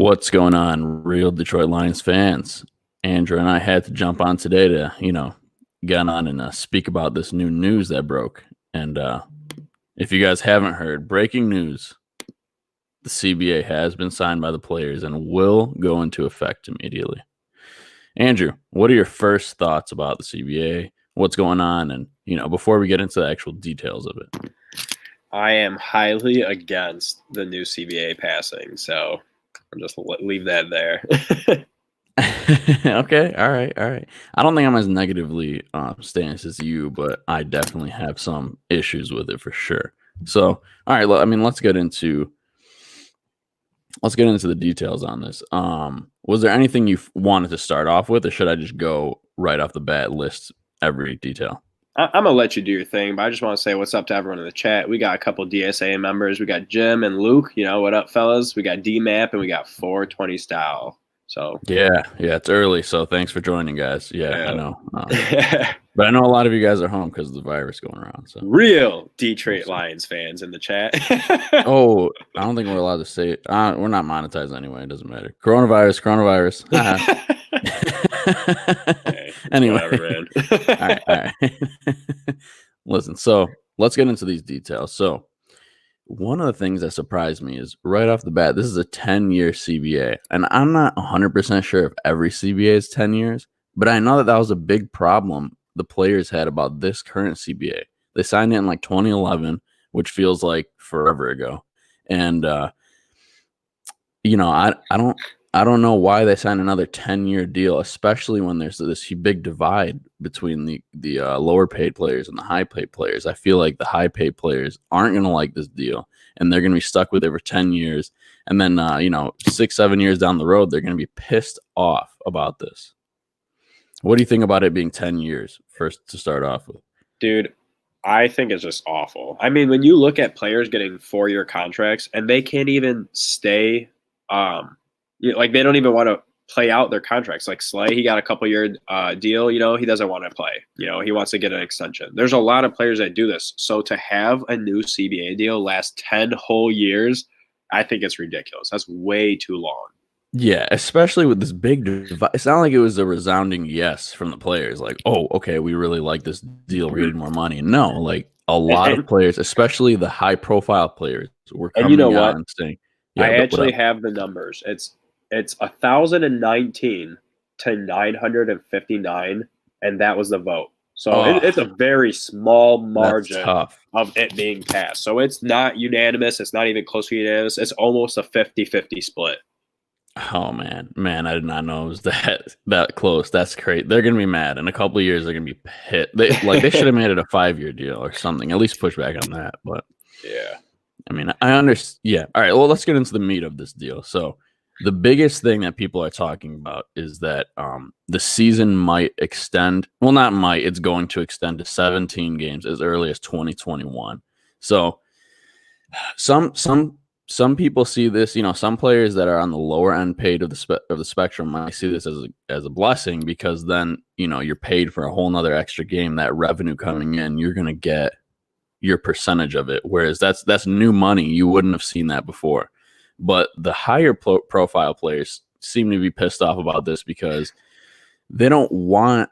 What's going on, real Detroit Lions fans? Andrew and I had to jump on today to, get on and speak about this new news that broke. And if you guys haven't heard, breaking news, the CBA has been signed by the players and will go into effect immediately. Andrew, what are your first thoughts about the CBA? What's going on? And, before we get into the actual details of it. I am highly against the new CBA passing, so I'll just leave that there. Okay, all right. I don't think I'm as negatively stance as you, but I definitely have some issues with it for sure. So, all right, let's get into the details on this. Was there anything you wanted to start off with, or should I just go right off the bat, list every detail? I'm going to let you do your thing, but I just want to say what's up to everyone in the chat. We got a couple DSA members. We got Jim and Luke. What up, fellas? We got D-Map, and we got 420 Style. So yeah, it's early, so thanks for joining, guys. I know. But I know a lot of you guys are home because of the virus going around. So real Detroit Lions fans in the chat. Oh, I don't think we're allowed to say it. We're not monetized anyway. It doesn't matter. Coronavirus. Hey, anyway, whatever, man. all right. Listen, so let's get into these details. So one of the things that surprised me is right off the bat, this is a 10-year CBA. And I'm not 100% sure if every CBA is 10 years, but I know that was a big problem the players had about this current CBA. They signed it in like 2011, which feels like forever ago. And, I don't know why they signed another 10-year deal, especially when there's this big divide between the lower paid players and the high paid players. I feel like the high paid players aren't going to like this deal, and they're going to be stuck with it for 10 years. And then, 6-7 years down the road, they're going to be pissed off about this. What do you think about it being 10 years first to start off with? Dude, I think it's just awful. I mean, when you look at players getting 4-year contracts and they can't even stay, like they don't even want to play out their contracts. Like Slay, he got a couple-year deal. He doesn't want to play. He wants to get an extension. There's a lot of players that do this. So to have a new CBA deal last 10 whole years, I think it's ridiculous. That's way too long. Yeah, especially with this big divide. It's not like it was a resounding yes from the players. Like, oh, okay, we really like this deal. We're getting more money. No, like a lot of players, especially the high-profile players, were coming out and saying, "Yeah." I actually have the numbers. It's 1,019 to 959, and that was the vote. So it's a very small margin of it being passed. So it's not unanimous. It's not even close to unanimous. It's almost a 50-50 split. Oh, man, I did not know it was that close. That's great. They're going to be mad. In a couple of years, they're going to be hit. They should have made it a 5-year deal or something. At least push back on that. But yeah, I mean, I understand. Yeah. All right. Well, let's get into the meat of this deal. So the biggest thing that people are talking about is that the season might extend. Well, not might. It's going to extend to 17 games as early as 2021. So some people see this, some players that are on the lower end paid of the spectrum might see this as a blessing, because then, you're paid for a whole nother extra game. That revenue coming in, you're going to get your percentage of it. Whereas that's new money. You wouldn't have seen that before. But the higher profile players seem to be pissed off about this because they don't want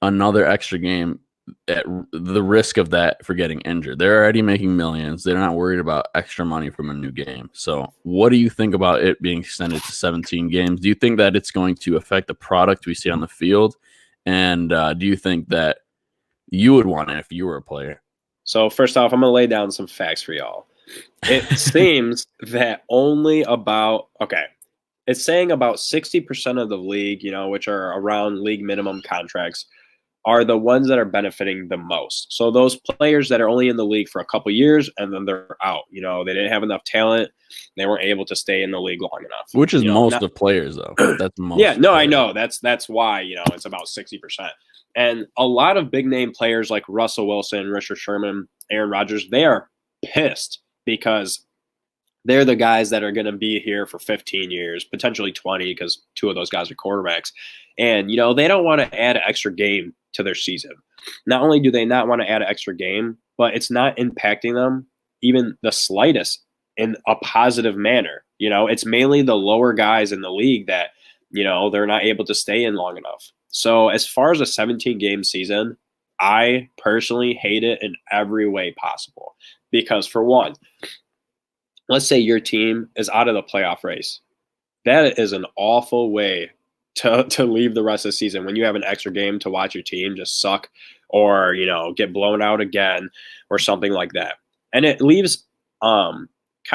another extra game at the risk of that for getting injured. They're already making millions. They're not worried about extra money from a new game. So what do you think about it being extended to 17 games? Do you think that it's going to affect the product we see on the field? And do you think that you would want it if you were a player? So first off, I'm going to lay down some facts for y'all. It seems that it's saying about 60% of the league, which are around league minimum contracts, are the ones that are benefiting the most. So those players that are only in the league for a couple years and then they're out, they didn't have enough talent. They weren't able to stay in the league long enough. Which is most of players, though. That's most. Yeah, no, I know. That's why, it's about 60%. And a lot of big name players like Russell Wilson, Richard Sherman, Aaron Rodgers, they are pissed because they're the guys that are going to be here for 15 years, potentially 20, because 2 of those guys are quarterbacks. And, they don't want to add an extra game to their season. Not only do they not want to add an extra game, but it's not impacting them even the slightest in a positive manner. You know, it's mainly the lower guys in the league that, you know, they're not able to stay in long enough. So as far as a 17-game season, I personally hate it in every way possible. Because for one, let's say your team is out of the playoff race. That is an awful way to leave the rest of the season when you have an extra game to watch your team just suck or, you know, get blown out again or something like that. And it leaves kind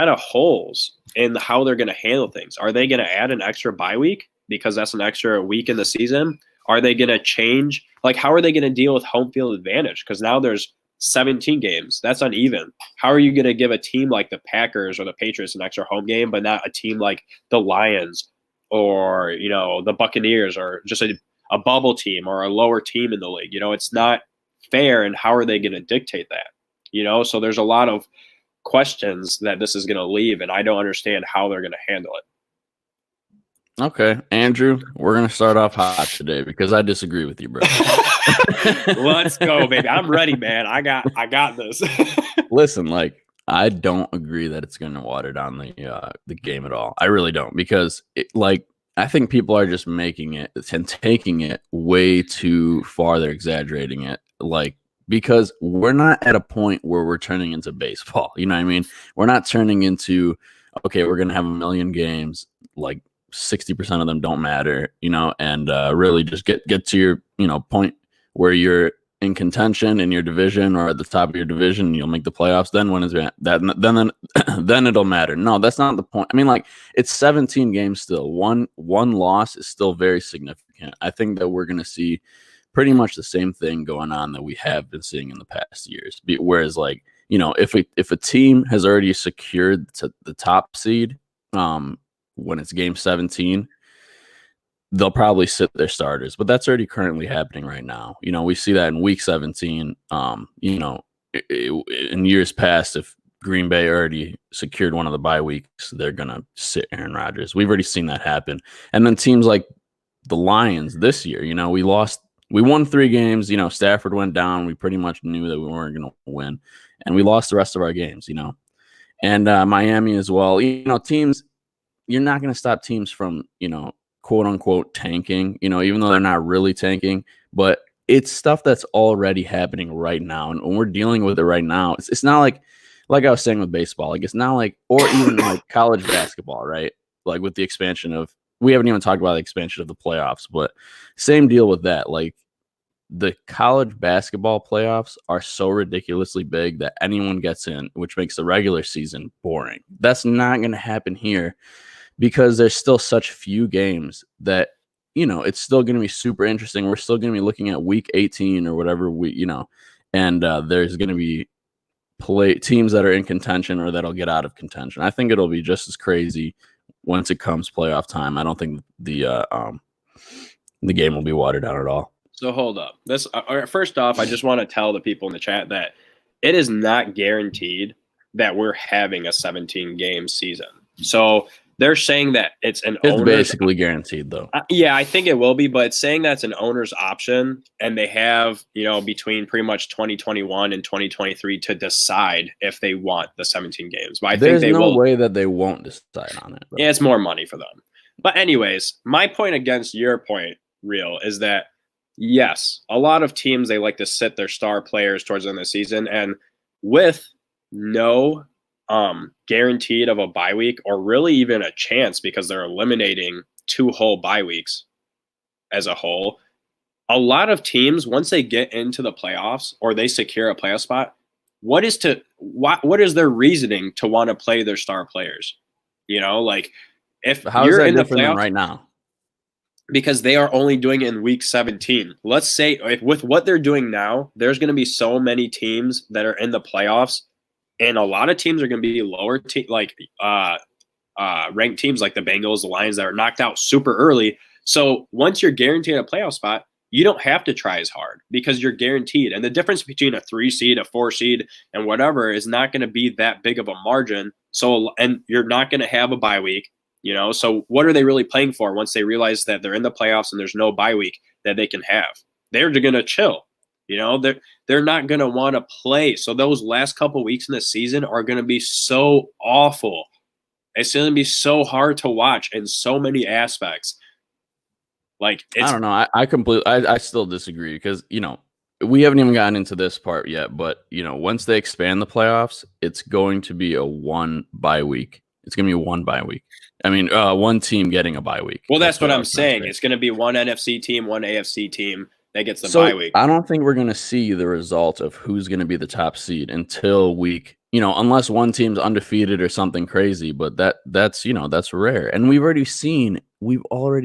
of holes in how they're going to handle things. Are they going to add an extra bye week because that's an extra week in the season? Are they going to change? Like, how are they going to deal with home field advantage? Because now there's 17 games. That's uneven. How are you going to give a team like the Packers or the Patriots an extra home game, but not a team like the Lions or, you know, the Buccaneers or just a bubble team or a lower team in the league? You know, it's not fair. And how are they going to dictate that? You know, so there's a lot of questions that this is going to leave, and I don't understand how they're going to handle it. Okay, Andrew, we're going to start off hot today because I disagree with you, bro. Let's go, baby. I'm ready, man. I got this. Listen, like, I don't agree that it's going to water down the game at all. I really don't, because I think people are just making it and taking it way too far. They're exaggerating it, because we're not at a point where we're turning into baseball. You know what I mean? We're not turning into, okay, we're going to have a million games, like 60% of them don't matter, you know, and really just get to your, you know, point where you're in contention in your division or at the top of your division, and you'll make the playoffs. Then when is that? Then it'll matter. No, that's not the point. I mean, like, it's 17 games still. One loss is still very significant. I think that we're going to see pretty much the same thing going on that we have been seeing in the past years. Whereas, like, you know, if a team has already secured the top seed, when it's game 17, they'll probably sit their starters, but that's already currently happening right now. You know, we see that in week 17. You know, in years past, if Green Bay already secured one of the bye weeks, they're going to sit Aaron Rodgers. We've already seen that happen. And then teams like the Lions this year, you know, we won 3 games, you know, Stafford went down. We pretty much knew that we weren't going to win, and we lost the rest of our games, you know, and Miami as well. You know, teams, you're not going to stop teams from, you know, quote unquote tanking, you know, even though they're not really tanking, but it's stuff that's already happening right now. And when we're dealing with it right now, it's not like I was saying with baseball, like, it's not like, or even like college basketball, right? Like, with the expansion of, we haven't even talked about the expansion of the playoffs, but same deal with that. Like, the college basketball playoffs are so ridiculously big that anyone gets in, which makes the regular season boring. That's not going to happen here, because there's still such few games that, you know, it's still going to be super interesting. We're still going to be looking at week 18 or whatever you know, and there's going to be teams that are in contention or that'll get out of contention. I think it'll be just as crazy once it comes playoff time. I don't think the game will be watered down at all. So hold up. First off, I just want to tell the people in the chat that it is not guaranteed that we're having a 17-game season. So they're saying that it's basically guaranteed, though. Yeah, I think it will be, but it's saying that's an owner's option, and they have, you know, between pretty much 2021 and 2023 to decide if they want the 17 games. But There's no way that they won't decide on it. Yeah, it's more money for them. But anyways, my point against your point, Real, is that yes, a lot of teams, they like to sit their star players towards the end of the season, and with no guaranteed of a bye week, or really even a chance, because they're eliminating 2 whole bye weeks as a whole. A lot of teams, once they get into the playoffs or they secure a playoff spot, what is their reasoning to want to play their star players? You know, like, if you're in the playoffs right now, because they are only doing it in week 17. Let's say with what they're doing now, there's going to be so many teams that are in the playoffs. And a lot of teams are going to be lower ranked teams like the Bengals, the Lions, that are knocked out super early. So once you're guaranteed a playoff spot, you don't have to try as hard because you're guaranteed. And the difference between a 3 seed, a 4 seed, and whatever is not going to be that big of a margin. So, and you're not going to have a bye week, you know? So what are they really playing for once they realize that they're in the playoffs and there's no bye week that they can have? They're going to chill. You know, they're not going to want to play. So those last couple weeks in the season are going to be so awful. It's going to be so hard to watch in so many aspects. Like, I don't know. I still disagree because, you know, we haven't even gotten into this part yet, but, you know, once they expand the playoffs, it's going to be a 1 bye week. It's going to be a 1 bye week. I mean, one team getting a bye week. Well, that's what I'm saying. It's going to be one NFC team, one AFC team that gets the bye week. I don't think we're going to see the result of who's going to be the top seed until week, you know, unless one team's undefeated or something crazy, but that's, you know, that's rare. And we've already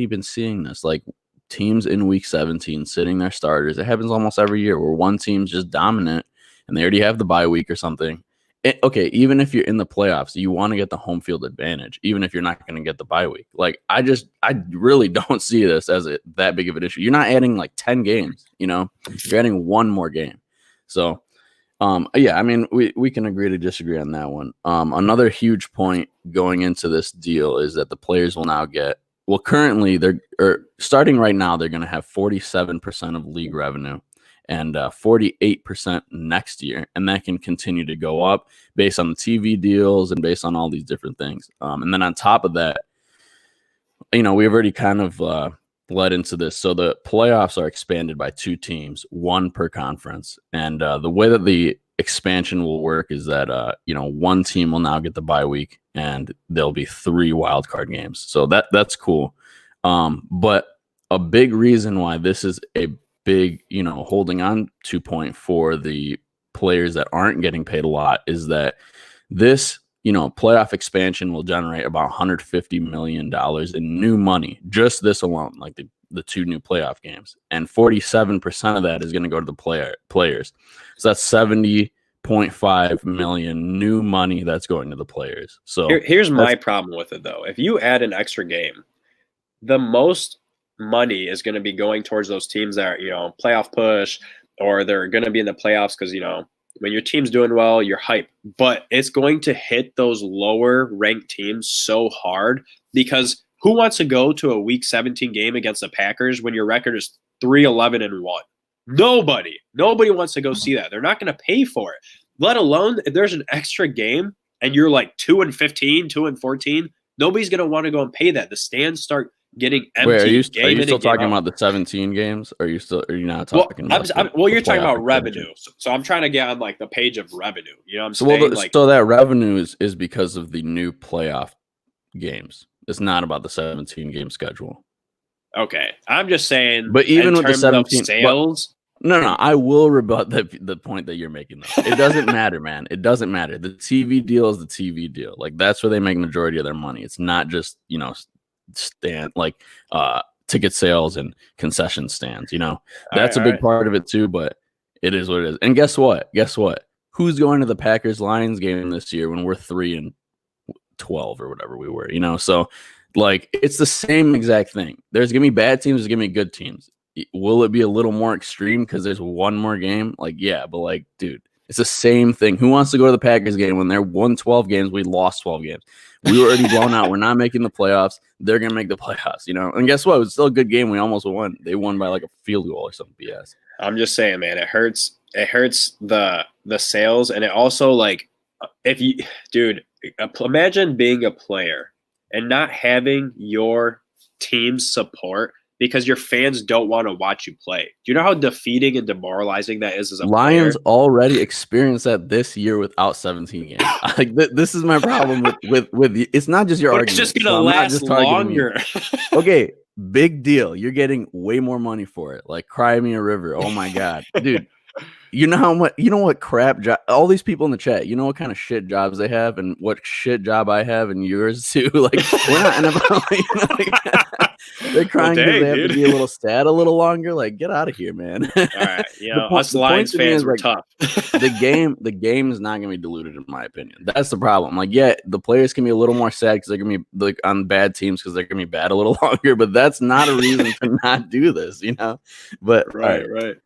been seeing this, like teams in week 17 sitting their starters. It happens almost every year where one team's just dominant and they already have the bye week or something. Okay, even if you're in the playoffs, you want to get the home field advantage, even if you're not going to get the bye week. Like, I really don't see this as that big of an issue. You're not adding like 10 games, you know, you're adding one more game. So, yeah, I mean, we can agree to disagree on that one. Another huge point going into this deal is that the players will now get, well, currently starting right now, they're going to have 47% of league revenue and 48% next year. And that can continue to go up based on the TV deals and based on all these different things. And then on top of that, you know, we've already kind of led into this. So the playoffs are expanded by 2 teams, 1 per conference. And the way that the expansion will work is that, you know, 1 team will now get the bye week and there'll be 3 wildcard games. So that's cool. But a big reason why this is a big, you know, holding on to point for the players that aren't getting paid a lot is that this, you know, playoff expansion will generate about $150 million in new money, just this alone, like the 2 new playoff games. And 47% of that is going to go to the players. So that's 70.5 million new money that's going to the players. So here's my problem with it, though. If you add an extra game, the most money is going to be going towards those teams that are, you know, playoff push, or they're going to be in the playoffs because, you know, when your team's doing well, you're hyped. But it's going to hit those lower ranked teams so hard because who wants to go to a week 17 game against the Packers when your record is 3-11-1? Nobody wants to go see that. They're not going to pay for it, let alone if there's an extra game and you're like 2-15, 2-14. Nobody's going to want to go and pay that. The stands start getting empty. Wait, are you still talking about the 17 games? Are you not talking about? You're talking about revenue. So I'm trying to get on like the page of revenue. You know what I'm saying? So that revenue is because of the new playoff games. It's not about the 17 game schedule. Okay, I'm just saying. But even with the 17 sales. No, I will rebut the point that you're making, though. It doesn't matter, man. It doesn't matter. The TV deal is the TV deal. Like, that's where they make majority of their money. It's not just, you know, ticket sales and concession stands, you know. That's a big part of it too, but it is what it is. And guess what? Who's going to the Packers-Lions game this year when we're 3-12 or whatever we were, you know? So, like, it's the same exact thing. There's gonna be bad teams, there's gonna be good teams. Will it be a little more extreme because there's one more game? Like, yeah, but like, dude, it's the same thing. Who wants to go to the Packers game when they're won 12 games? We lost 12 games. We were already blown out. We're not making the playoffs. They're going to make the playoffs, you know? And guess what? It was still a good game. We almost won. They won by like a field goal or something BS. I'm just saying, man, it hurts. It hurts the sales. And it also, like, imagine being a player and not having your team's support because your fans don't want to watch you play. Do you know how defeating and demoralizing that is as a Lions player? already experienced that this year without 17 games. Like, this is my problem with it's not just your argument. It's just going to last longer. Okay, big deal. You're getting way more money for it. Like, cry me a river. Oh my God. Dude, you know what crap job, all these people in the chat, you know what kind of shit jobs they have and what shit job I have and yours too. Like, we're not NFL, you know, like, they're crying because they have to be a little sad a little longer. Like, get out of here, man. All right, you know, us Lions fans were tough. the game is not going to be diluted, in my opinion. That's the problem. Like, yeah, the players can be a little more sad because they're going to be like on bad teams because they're going to be bad a little longer. But that's not a reason to not do this, you know. But right.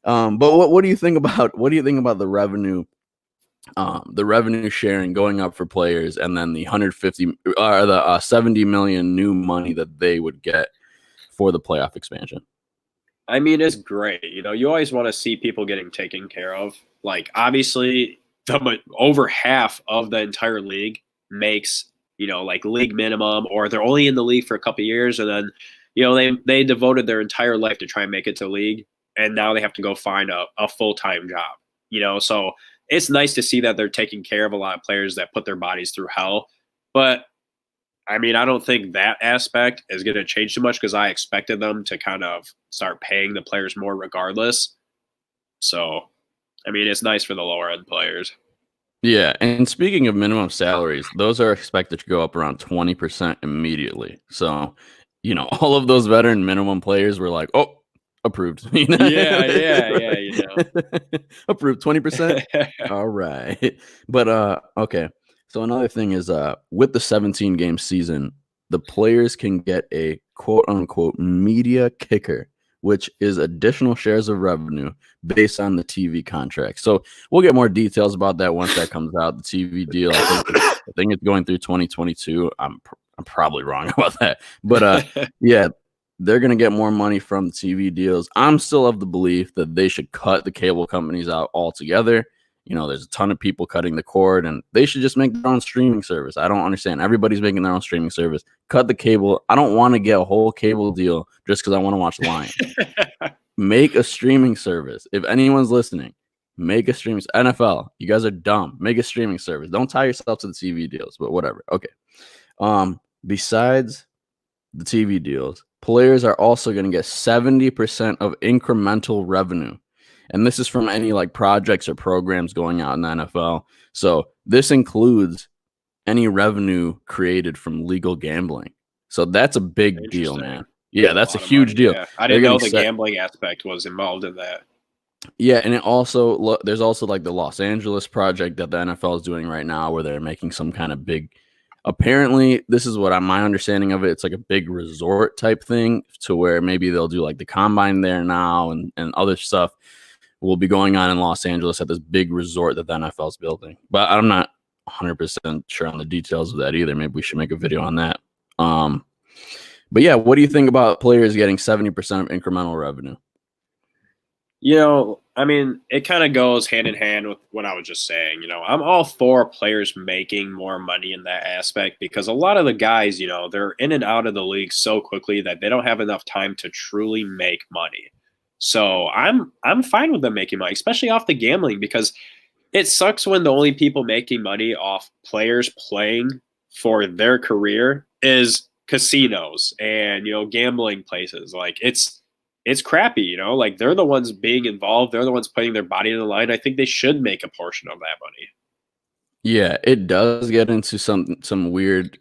But what do you think about the revenue? The revenue sharing going up for players, and then the 70 million new money that they would get for the playoff expansion. I mean, it's great. You always want to see people getting taken care of. Like, obviously, over half of the entire league makes, like league minimum, or they're only in the league for a couple of years, and then, they devoted their entire life to try and make it to league, and now they have to go find a full-time job. So it's nice to see that they're taking care of a lot of players that put their bodies through hell. But I mean, I don't think that aspect is going to change too much because I expected them to kind of start paying the players more regardless. So, I mean, it's nice for the lower end players. Yeah, and speaking of minimum salaries, those are expected to go up around 20% immediately. So, all of those veteran minimum players were like, "Oh, approved." Yeah. Approved 20%. All right. But okay. So another thing is with the 17 game season, the players can get a quote unquote media kicker, which is additional shares of revenue based on the TV contract. So we'll get more details about that once that comes out. The TV deal, I think it's going through 2022. I'm probably wrong about that, but yeah, they're gonna get more money from the TV deals. I'm still of the belief that they should cut the cable companies out altogether. There's a ton of people cutting the cord, and they should just make their own streaming service. I don't understand. Everybody's making their own streaming service. Cut the cable. I don't want to get a whole cable deal just because I want to watch Lions. Make a streaming service. If anyone's listening, make a streaming. NFL, you guys are dumb. Make a streaming service. Don't tie yourself to the TV deals, but whatever. Okay. Besides the TV deals, players are also going to get 70% of incremental revenue. And this is from any like projects or programs going out in the NFL. So this includes any revenue created from legal gambling. So that's a big deal, man. Yeah, that's a huge deal. Yeah. I didn't know the gambling aspect was involved in that. Yeah, and there's also like the Los Angeles project that the NFL is doing right now where they're making some kind of big, apparently this is what my understanding of it. It's like a big resort type thing to where maybe they'll do like the combine there now and other stuff will be going on in Los Angeles at this big resort that the NFL is building. But I'm not 100% sure on the details of that either. Maybe we should make a video on that. But yeah, what do you think about players getting 70% of incremental revenue? I mean, it kind of goes hand in hand with what I was just saying. I'm all for players making more money in that aspect because a lot of the guys, they're in and out of the league so quickly that they don't have enough time to truly make money. So I'm fine with them making money, especially off the gambling, because it sucks when the only people making money off players playing for their career is casinos and, gambling places. Like it's crappy, like they're the ones being involved. They're the ones putting their body in the line. I think they should make a portion of that money. Yeah, it does get into some weird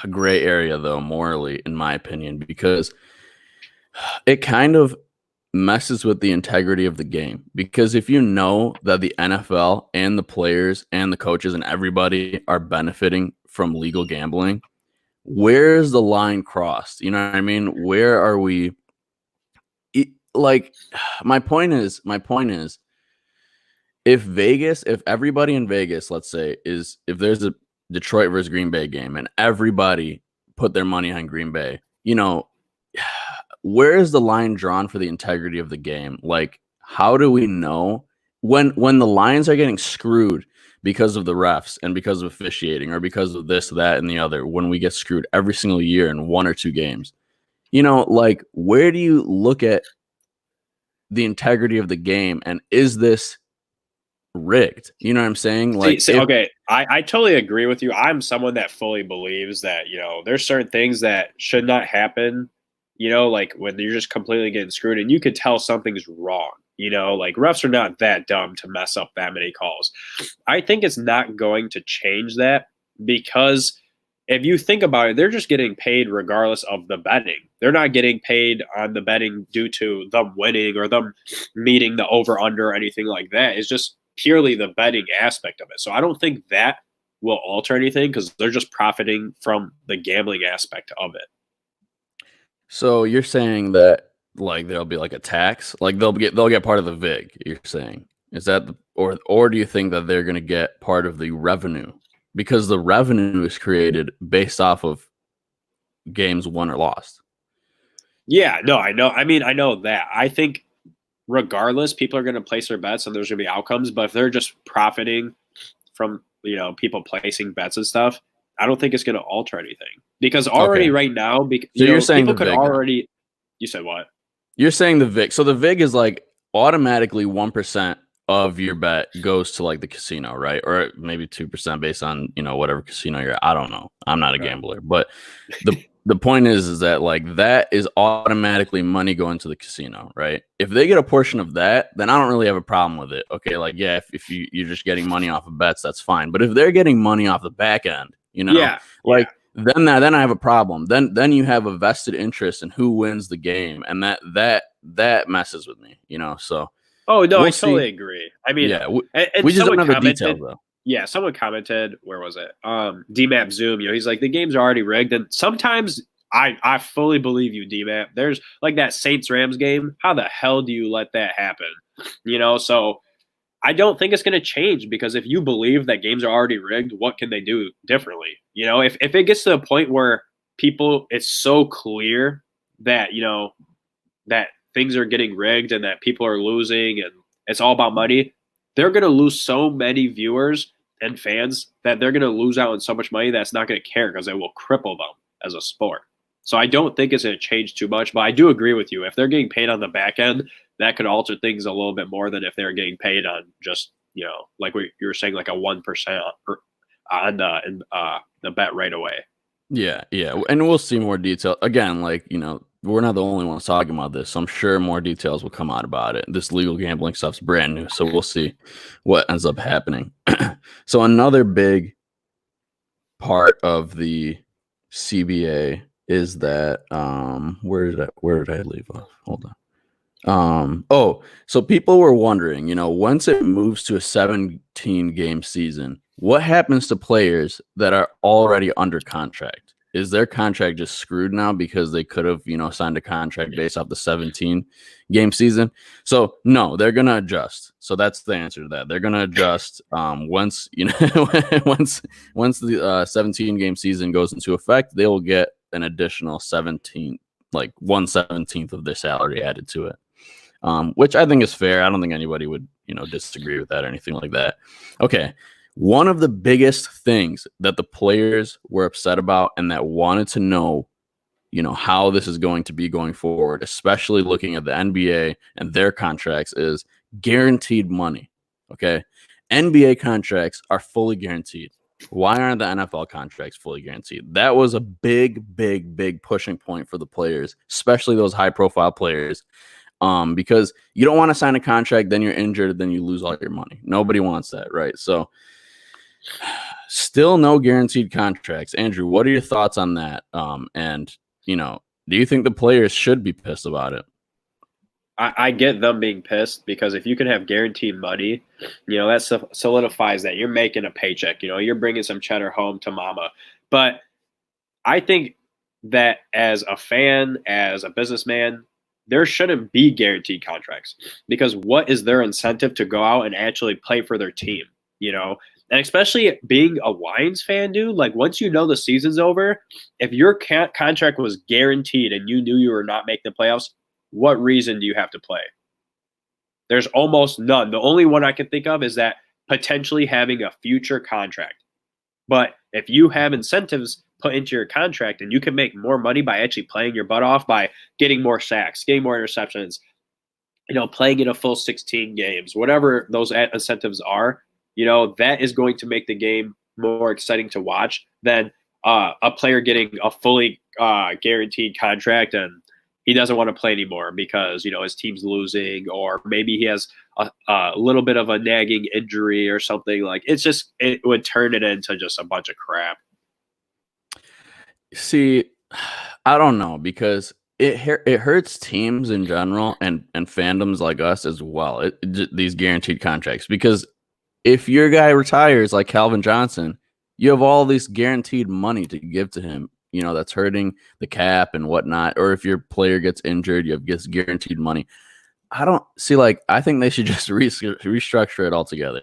gray area though, morally, in my opinion, because it kind of messes with the integrity of the game. Because if you know that the NFL and the players and the coaches and everybody are benefiting from legal gambling, where's the line crossed? You know what I mean? Where are we? Like, my point is, if everybody in Vegas, let's say, if there's a Detroit versus Green Bay game and everybody put their money on Green Bay, where is the line drawn for the integrity of the game? Like, how do we know when the Lions are getting screwed because of the refs and because of officiating or because of this, that, and the other, when we get screwed every single year in one or two games? Like, where do you look at the integrity of the game, and is this rigged? You know what I'm saying? Like, okay, I totally agree with you. I'm someone that fully believes that there's certain things that should not happen. Like when you're just completely getting screwed, and you could tell something's wrong. Like refs are not that dumb to mess up that many calls. I think it's not going to change that because if you think about it, they're just getting paid regardless of the betting. They're not getting paid on the betting due to them winning or them meeting the over-under or anything like that. It's just purely the betting aspect of it. So I don't think that will alter anything because they're just profiting from the gambling aspect of it. So you're saying that like there'll be like a tax, like they'll get part of the VIG. You're saying, is that or do you think that they're going to get part of the revenue? Because the revenue is created based off of games won or lost. Yeah, no, I know. I mean, I know that. I think regardless, people are going to place their bets and there's going to be outcomes. But if they're just profiting from, people placing bets and stuff, I don't think it's going to alter anything because already Okay. right now, So you're saying people the could VIG then? already. You said what? You're saying the VIG. So the VIG is like automatically 1% of your bet goes to like the casino, right? Or maybe 2% based on, whatever casino you're at. I don't know. I'm not a Right. gambler. But the point is that like that is automatically money going to the casino, right? If they get a portion of that, then I don't really have a problem with it. Okay, like yeah, if you're just getting money off of bets, that's fine. But if they're getting money off the back end, Yeah. like then I have a problem. Then you have a vested interest in who wins the game, and that messes with me, So Oh no, I we'll see. totally agree. I mean, Yeah, and we just don't someone have the commented. details though. Yeah, someone commented. Where was it? DMAP Zoom. He's like the games are already rigged, and sometimes I fully believe you, DMAP. There's like that Saints Rams game. How the hell do you let that happen? So I don't think it's going to change because if you believe that games are already rigged, what can they do differently? If it gets to a point where it's so clear that that things are getting rigged and that people are losing and it's all about money, they're going to lose so many viewers and fans that they're going to lose out on so much money that's not going to care because it will cripple them as a sport. So I don't think it's going to change too much, but I do agree with you. If they're getting paid on the back end, that could alter things a little bit more than if they're getting paid on just, like you were saying, like a 1% on the bet right away. Yeah, and we'll see more detail. Again, like, we're not the only ones talking about this. So I'm sure more details will come out about it. This legal gambling stuff's brand new, so we'll see what ends up happening. So another big part of the CBA is that where did I leave off? Hold on. So people were wondering, once it moves to a 17 game season, what happens to players that are already under contract? Is their contract just screwed now because they could have, signed a contract based off the 17 game season? So no, they're going to adjust. So that's the answer to that. They're going to adjust once, once the 17 game season goes into effect, they will get an additional 17, like 1/17 of their salary added to it. Which I think is fair. I don't think anybody would, disagree with that or anything like that. Okay. One of the biggest things that the players were upset about and that wanted to know, how this is going to be going forward, especially looking at the NBA and their contracts, is guaranteed money. Okay. NBA contracts are fully guaranteed. Why aren't the NFL contracts fully guaranteed? That was a big pushing point for the players, especially those high profile players. Because you don't want to sign a contract, then you're injured, then you lose all your money. Nobody wants that, right? So still no guaranteed contracts. Andrew, what are your thoughts on that? And do you think the players should be pissed about it? I get them being pissed because if you can have guaranteed money, that solidifies that you're making a paycheck. You're bringing some cheddar home to mama. But I think that as a fan, as a businessman, there shouldn't be guaranteed contracts because what is their incentive to go out and actually play for their team? And especially being a Lions fan, dude, like once the season's over, if your contract was guaranteed and you knew you were not making the playoffs, what reason do you have to play? There's almost none. The only one I can think of is that potentially having a future contract. But if you have incentives put into your contract and you can make more money by actually playing your butt off, by getting more sacks, getting more interceptions, playing in a full 16 games, whatever those incentives are, that is going to make the game more exciting to watch than a player getting a fully guaranteed contract and he doesn't want to play anymore because, his team's losing, or maybe he has a little bit of a nagging injury or something. Like it would turn it into just a bunch of crap. See, I don't know, because it hurts teams in general and fandoms like us as well. These guaranteed contracts, because if your guy retires like Calvin Johnson, you have all this guaranteed money to give to him. That's hurting the cap and whatnot. Or if your player gets injured, you have guaranteed money. I don't see, I think they should just restructure it altogether.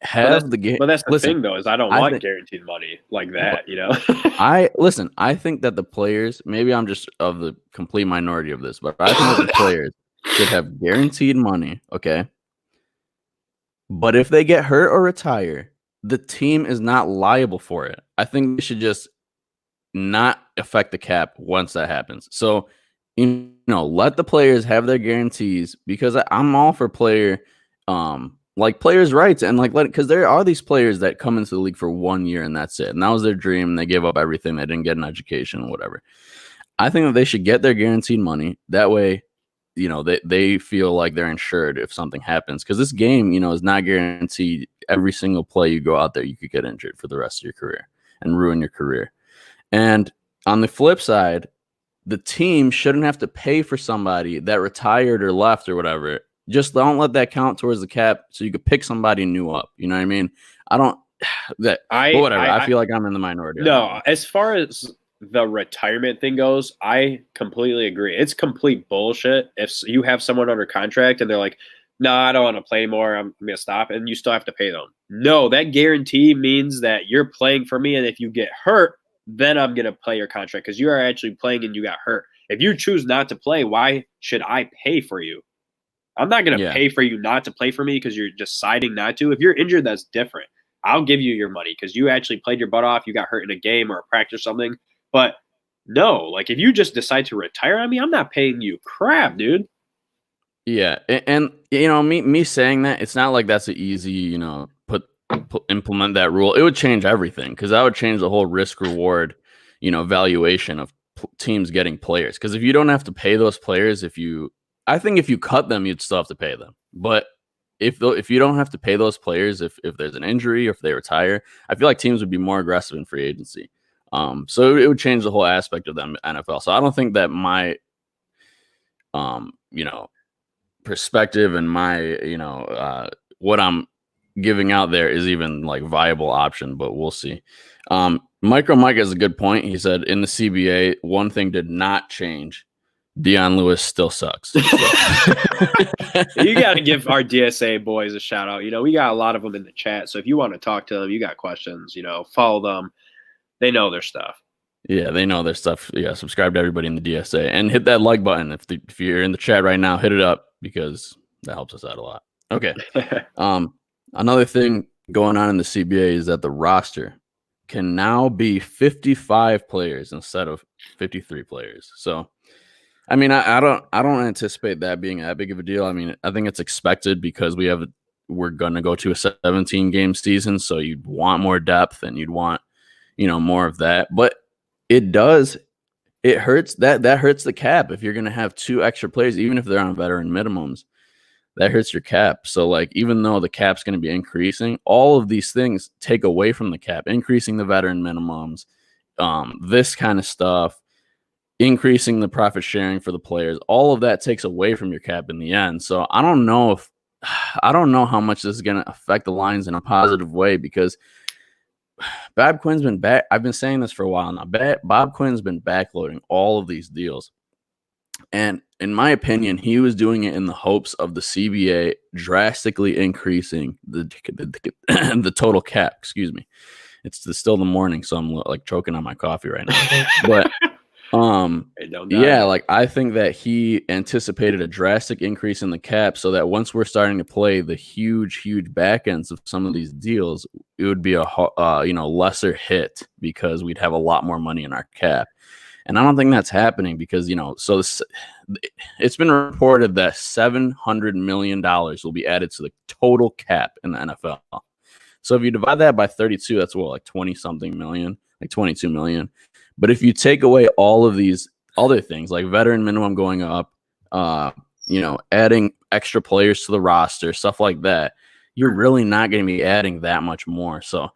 have the game. But that's the Listen, thing, though, is I don't I want think guaranteed money like that, you know? I think that the players, maybe I'm just of the complete minority of this, but I think that the players should have guaranteed money, okay? But if they get hurt or retire, the team is not liable for it. I think they should just not affect the cap once that happens. So, let the players have their guarantees, because I'm all for like players' rights, and because there are these players that come into the league for 1 year and that's it. And that was their dream. They gave up everything. They didn't get an education, whatever. I think that they should get their guaranteed money. That way, they feel like they're insured if something happens. Because this game, is not guaranteed. Every single play you go out there, you could get injured for the rest of your career and ruin your career. And on the flip side, the team shouldn't have to pay for somebody that retired or left or whatever. Just don't let that count towards the cap, so you could pick somebody new up. You know what I mean? I don't that. Whatever. I feel like I'm in the minority. No, as far as the retirement thing goes, I completely agree. It's complete bullshit if you have someone under contract and they're like, "No, I don't want to play anymore. I'm going to stop," and you still have to pay them. No, that guarantee means that you're playing for me, and if you get hurt, then I'm going to play your contract because you are actually playing and you got hurt. If you choose not to play, why should I pay for you? I'm not going to pay for you not to play for me because you're deciding not to. If you're injured, that's different. I'll give you your money because you actually played your butt off. You got hurt in a game or a practice or something. But no, like if you just decide to retire on me, I'm not paying you crap, dude. Yeah, and me saying that, it's not like that's an easy, implement that rule. It would change everything, because that would change the whole risk reward, valuation of teams getting players. Because if you don't have to pay those players, I think if you cut them, you'd still have to pay them. But if you don't have to pay those players, if there's an injury or if they retire, I feel like teams would be more aggressive in free agency. So it would change the whole aspect of the NFL. So I don't think that my, perspective and my, what I'm giving out there is even like viable option, but we'll see. MicroMike has a good point. He said in the CBA, one thing did not change. Dion Lewis still sucks. You got to give our DSA boys a shout out. We got a lot of them in the chat. So if you want to talk to them, you got questions, follow them. They know their stuff. Yeah, they know their stuff. Yeah, subscribe to everybody in the DSA and hit that like button. If you're in the chat right now, hit it up, because that helps us out a lot. Okay. Another thing going on in the CBA is that the roster can now be 55 players instead of 53 players. So, I mean, I don't anticipate that being that big of a deal. I mean, I think it's expected because we're going to go to a 17 game season. So you'd want more depth and you'd want, more of that. But it hurts that hurts the cap. If you're going to have 2 extra players, even if they're on veteran minimums, that hurts your cap. So like, even though the cap's going to be increasing, all of these things take away from the cap, increasing the veteran minimums, this kind of stuff, increasing the profit sharing for the players, all of that takes away from your cap in the end. So I don't know how much this is going to affect the Lions in a positive way, because Bob Quinn's been back. I've been saying this for a while now. Bob Quinn's been backloading all of these deals. And in my opinion, he was doing it in the hopes of the CBA drastically increasing the total cap. Excuse me. It's still the morning, so I'm like choking on my coffee right now. But like I think that he anticipated a drastic increase in the cap, so that once we're starting to play the huge back ends of some of these deals, it would be a lesser hit, because we'd have a lot more money in our cap. And I don't think that's happening, because it's been reported that $700 million will be added to the total cap in the NFL. So if you divide that by 32, that's like 20 something million, like 22 million. But if you take away all of these other things, like veteran minimum going up, adding extra players to the roster, stuff like that, you're really not going to be adding that much more. So,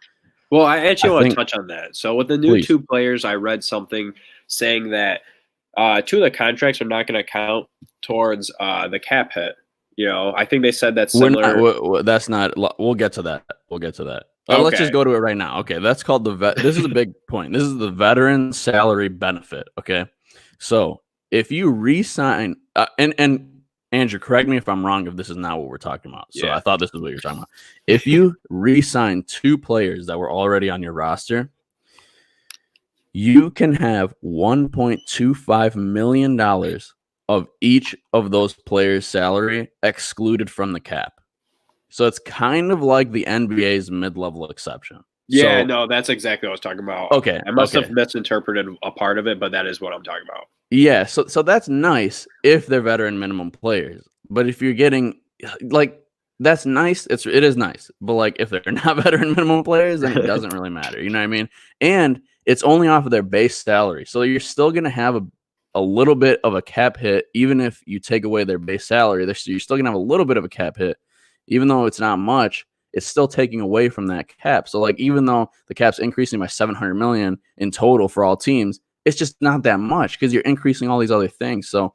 well, I actually want to touch on that. So with the new 2 players, I read something saying that 2 of the contracts are not going to count towards the cap hit. I think they said that's similar. That's not. We'll get to that. Okay. Let's just go to it right now. Okay, that's called this is a big point. This is the veteran salary benefit. Okay, so if you re-sign and Andrew, correct me if I'm wrong, if this is not what we're talking about. So Yeah. I thought this is what you're talking about. If you re-sign 2 players that were already on your roster, you can have $1.25 million of each of those players' salary excluded from the cap. So it's kind of like the NBA's mid-level exception. Yeah, So, no, that's exactly what I was talking about. Okay. I must have misinterpreted a part of it, but that is what I'm talking about. Yeah, so that's nice if they're veteran minimum players. But if you're getting like that's nice, it is nice. But like if they're not veteran minimum players, then it doesn't really matter. You know what I mean? And it's only off of their base salary. So you're still gonna have a little bit of a cap hit, even if you take away their base salary. You're still gonna have a little bit of a cap hit, even though it's not much. It's still taking away from that cap. So like even though the cap's increasing by 700 million in total for all teams, it's just not that much because you're increasing all these other things. So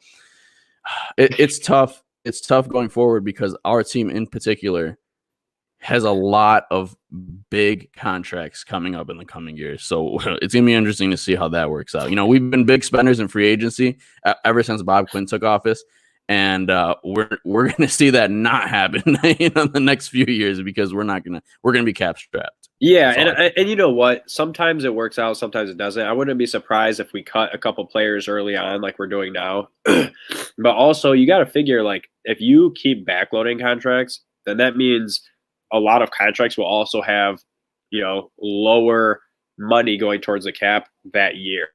it's tough. It's tough going forward because our team in particular has a lot of big contracts coming up in the coming years. So it's going to be interesting to see how that works out. You know, we've been big spenders in free agency ever since Bob Quinn took office. And we're going to see that not happen in the next few years because we're going to be cap strapped. Yeah, and you know what? Sometimes it works out, sometimes it doesn't. I wouldn't be surprised if we cut a couple players early on like we're doing now. But also, you got to figure, like, if you keep backloading contracts, then that means a lot of contracts will also have, you know, lower money going towards the cap that year.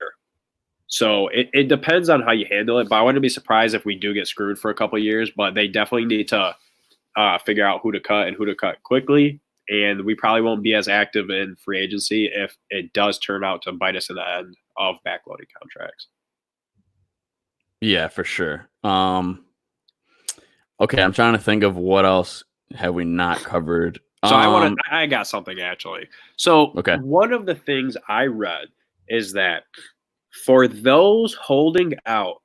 So it depends on how you handle it. But I wouldn't be surprised if we do get screwed for a couple of years. But they definitely need to figure out who to cut and who to cut quickly. And we probably won't be as active in free agency if it does turn out to bite us in the end of backloading contracts. Yeah, for sure. Okay, I'm trying to think of what else have we not covered. So I got something actually. So one of the things I read is that for those holding out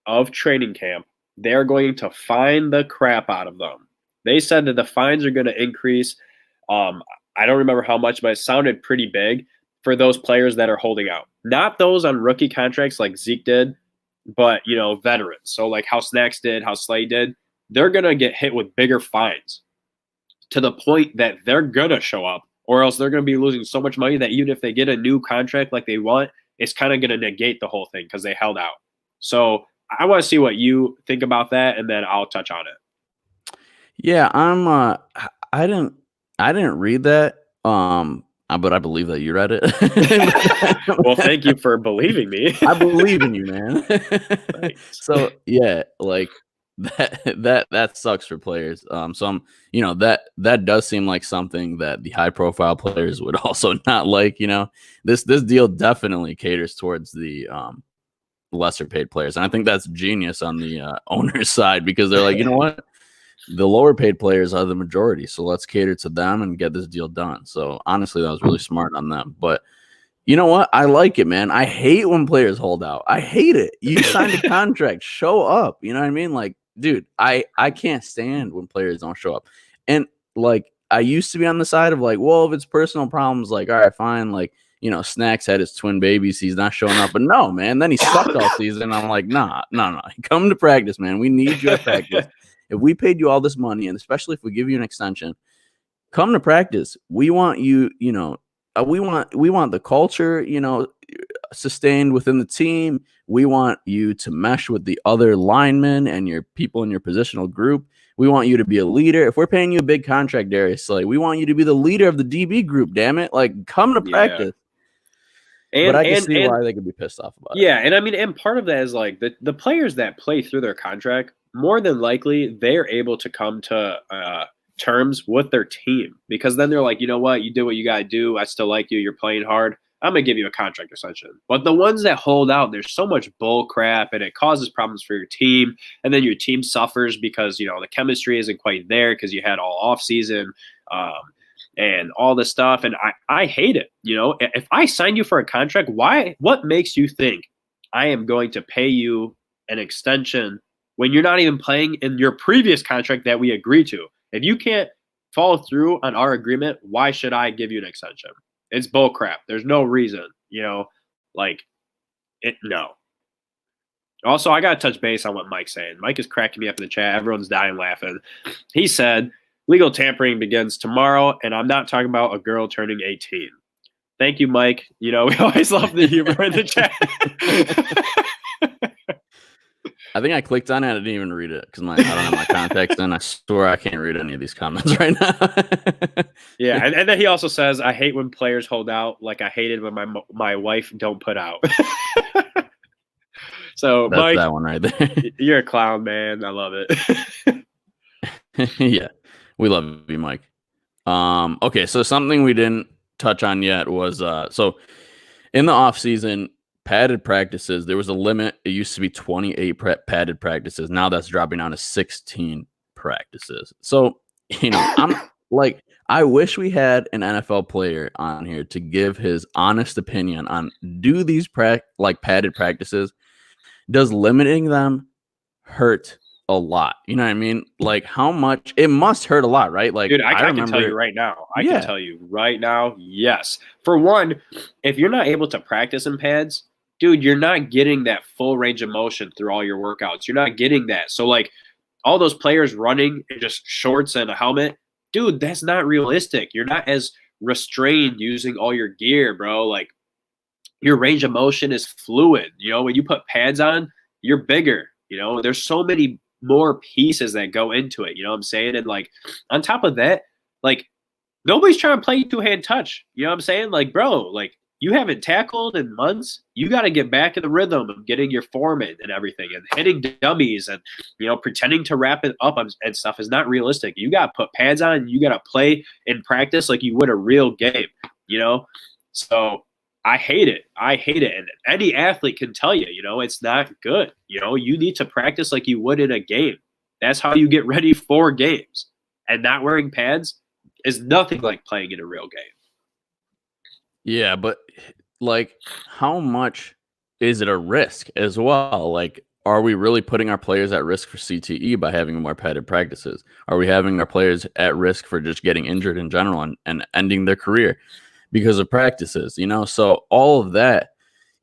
of training camp, they're going to fine the crap out of them. They said that the fines are going to increase. I don't remember how much, but it sounded pretty big for those players that are holding out. Not those on rookie contracts like Zeke did, but, you know, veterans. So like how Snacks did, how Slay did, they're going to get hit with bigger fines to the point that they're going to show up, or else they're going to be losing so much money that even if they get a new contract like they want, it's kind of going to negate the whole thing because they held out. So I want to see what you think about that, and then I'll touch on it. Yeah, I didn't read that, but I believe that you read it. Well, thank you for believing me. I believe in you, man. So yeah, like that sucks for players. You know, that does seem like something that the high profile players would also not like. You know, this deal definitely caters towards the lesser paid players, and I think that's genius on the owner's side because they're like, you know what, the lower paid players are the majority, so let's cater to them and get this deal done. So honestly, that was really smart on them. But you know what? I like it, man. I hate when players hold out. I hate it. You signed a contract, show up. You know what I mean? Like, dude, I can't stand when players don't show up. And like, I used to be on the side of like, well, if it's personal problems, like, all right, fine. Like, you know, Snacks had his twin babies. He's not showing up. But no, man. Then he sucked all season. I'm like, nah. Come to practice, man. We need you at practice. If we paid you all this money, and especially if we give you an extension, come to practice. We want you, you know, we want the culture, you know, sustained within the team. We want you to mesh with the other linemen and your people in your positional group. We want you to be a leader. If we're paying you a big contract, Darius Slay, we want you to be the leader of the DB group. Damn it! Like, come to practice. But I can see why they could be pissed off about it. Yeah, and I mean, and part of that is like the players that play through their contract, more than likely, they're able to come to terms with their team because then they're like, you know what, you did what you got to do. I still like you. You're playing hard. I'm going to give you a contract extension. But the ones that hold out, there's so much bull crap and it causes problems for your team. And then your team suffers because, you know, the chemistry isn't quite there because you had all off season and all this stuff. And I hate it. You know, if I sign you for a contract, what makes you think I am going to pay you an extension when you're not even playing in your previous contract that we agreed to? If you can't follow through on our agreement, why should I give you an extension? It's bull crap. There's no reason, you know, like it. No. Also, I got to touch base on what Mike's saying. Mike is cracking me up in the chat. Everyone's dying laughing. He said, legal tampering begins tomorrow, and I'm not talking about a girl turning 18. Thank you, Mike. You know, we always love the humor in the chat. I think I clicked on it. I didn't even read it because I don't have my context in. I swear I can't read any of these comments right now. Yeah, and then he also says, I hate when players hold out like I hated when my wife don't put out. So, that's Mike, that one right there. You're a clown, man. I love it. Yeah, we love you, Mike. Okay, so something we didn't touch on yet was so in the off season, padded practices. There was a limit. It used to be 28 padded practices. Now that's dropping down to 16 practices. So I'm like, I wish we had an NFL player on here to give his honest opinion on do these padded practices. Does limiting them hurt a lot? You know what I mean? Like how much? It must hurt a lot, right? Like, dude, I remember, can tell you right now. I can tell you right now, yes. For one, if you're not able to practice in pads, dude, you're not getting that full range of motion through all your workouts. You're not getting that. So like all those players running in just shorts and a helmet, dude, that's not realistic. You're not as restrained using all your gear, bro. Like your range of motion is fluid. When you put pads on, you're bigger. There's so many more pieces that go into it. You know what I'm saying? And like on top of that, like nobody's trying to play two-hand touch. You know what I'm saying? Like, bro, like you haven't tackled in months. You got to get back in the rhythm of getting your form in and everything, and hitting dummies and pretending to wrap it up and stuff is not realistic. You got to put pads on. And you got to play in practice like you would a real game. So I hate it. And any athlete can tell you, it's not good. You need to practice like you would in a game. That's how you get ready for games. And not wearing pads is nothing like playing in a real game. Yeah, but like how much is it a risk as well? Like, are we really putting our players at risk for CTE by having more padded practices? Are we having our players at risk for just getting injured in general and ending their career because of practices? So all of that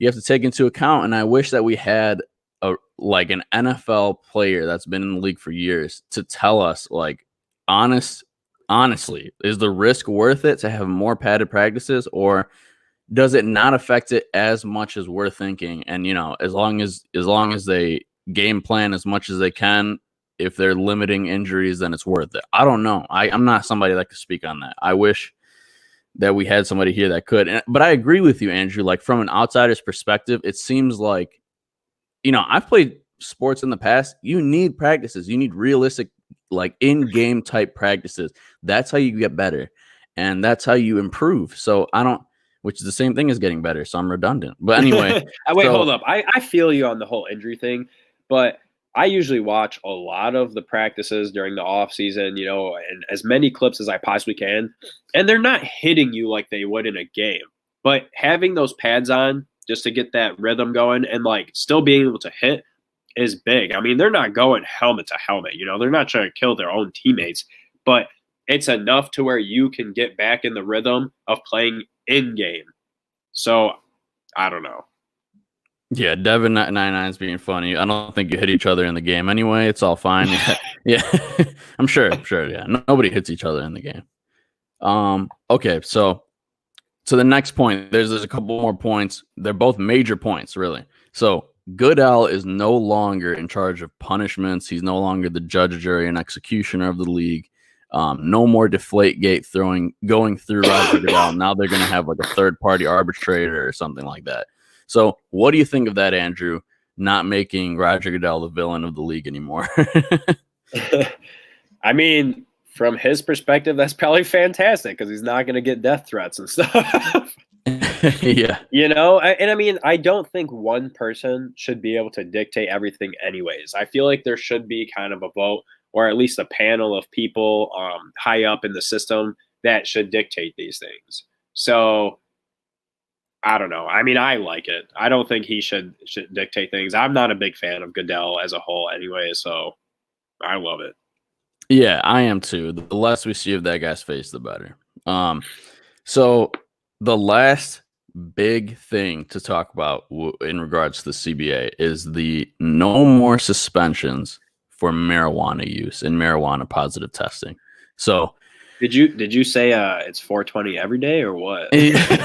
you have to take into account. And I wish that we had an NFL player that's been in the league for years to tell us, like, honestly, is the risk worth it to have more padded practices, or does it not affect it as much as we're thinking? And as long as they game plan as much as they can, if they're limiting injuries, then it's worth it. I don't know. I'm not somebody that could speak on that. I wish that we had somebody here that could. But I agree with you, Andrew. Like from an outsider's perspective, it seems like, I've played sports in the past. You need practices. You need realistic, like in-game type practices. That's how you get better. And that's how you improve. So which is the same thing as getting better. So I'm redundant. But anyway. Hold up. I feel you on the whole injury thing, but I usually watch a lot of the practices during the off season, and as many clips as I possibly can. And they're not hitting you like they would in a game, but having those pads on just to get that rhythm going and like still being able to hit is big. I mean, they're not going helmet to helmet, they're not trying to kill their own teammates, but it's enough to where you can get back in the rhythm of playing in game. So I don't know. Yeah, Devin 99's being funny. I don't think you hit each other in the game anyway. It's all fine. Yeah. I'm sure. Yeah, nobody hits each other in the game. Okay, so the next point, there's a couple more points. They're both major points, really. So Goodell is no longer in charge of punishments. He's no longer the judge, jury, and executioner of the league. No more Deflategate going through Roger Goodell. Now they're going to have like a third-party arbitrator or something like that. So what do you think of that, Andrew, not making Roger Goodell the villain of the league anymore? I mean, from his perspective, that's probably fantastic because he's not going to get death threats and stuff. Yeah. And I mean, I don't think one person should be able to dictate everything anyways. I feel like there should be kind of a vote or at least a panel of people high up in the system that should dictate these things. So I don't know. I mean, I like it. I don't think he should dictate things. I'm not a big fan of Goodell as a whole anyway, so I love it. Yeah, I am too. The less we see of that guy's face, the better. So the last big thing to talk about in regards to the CBA is the no more suspensions for marijuana use and marijuana positive testing. So Did you say it's 420 every day or what? Because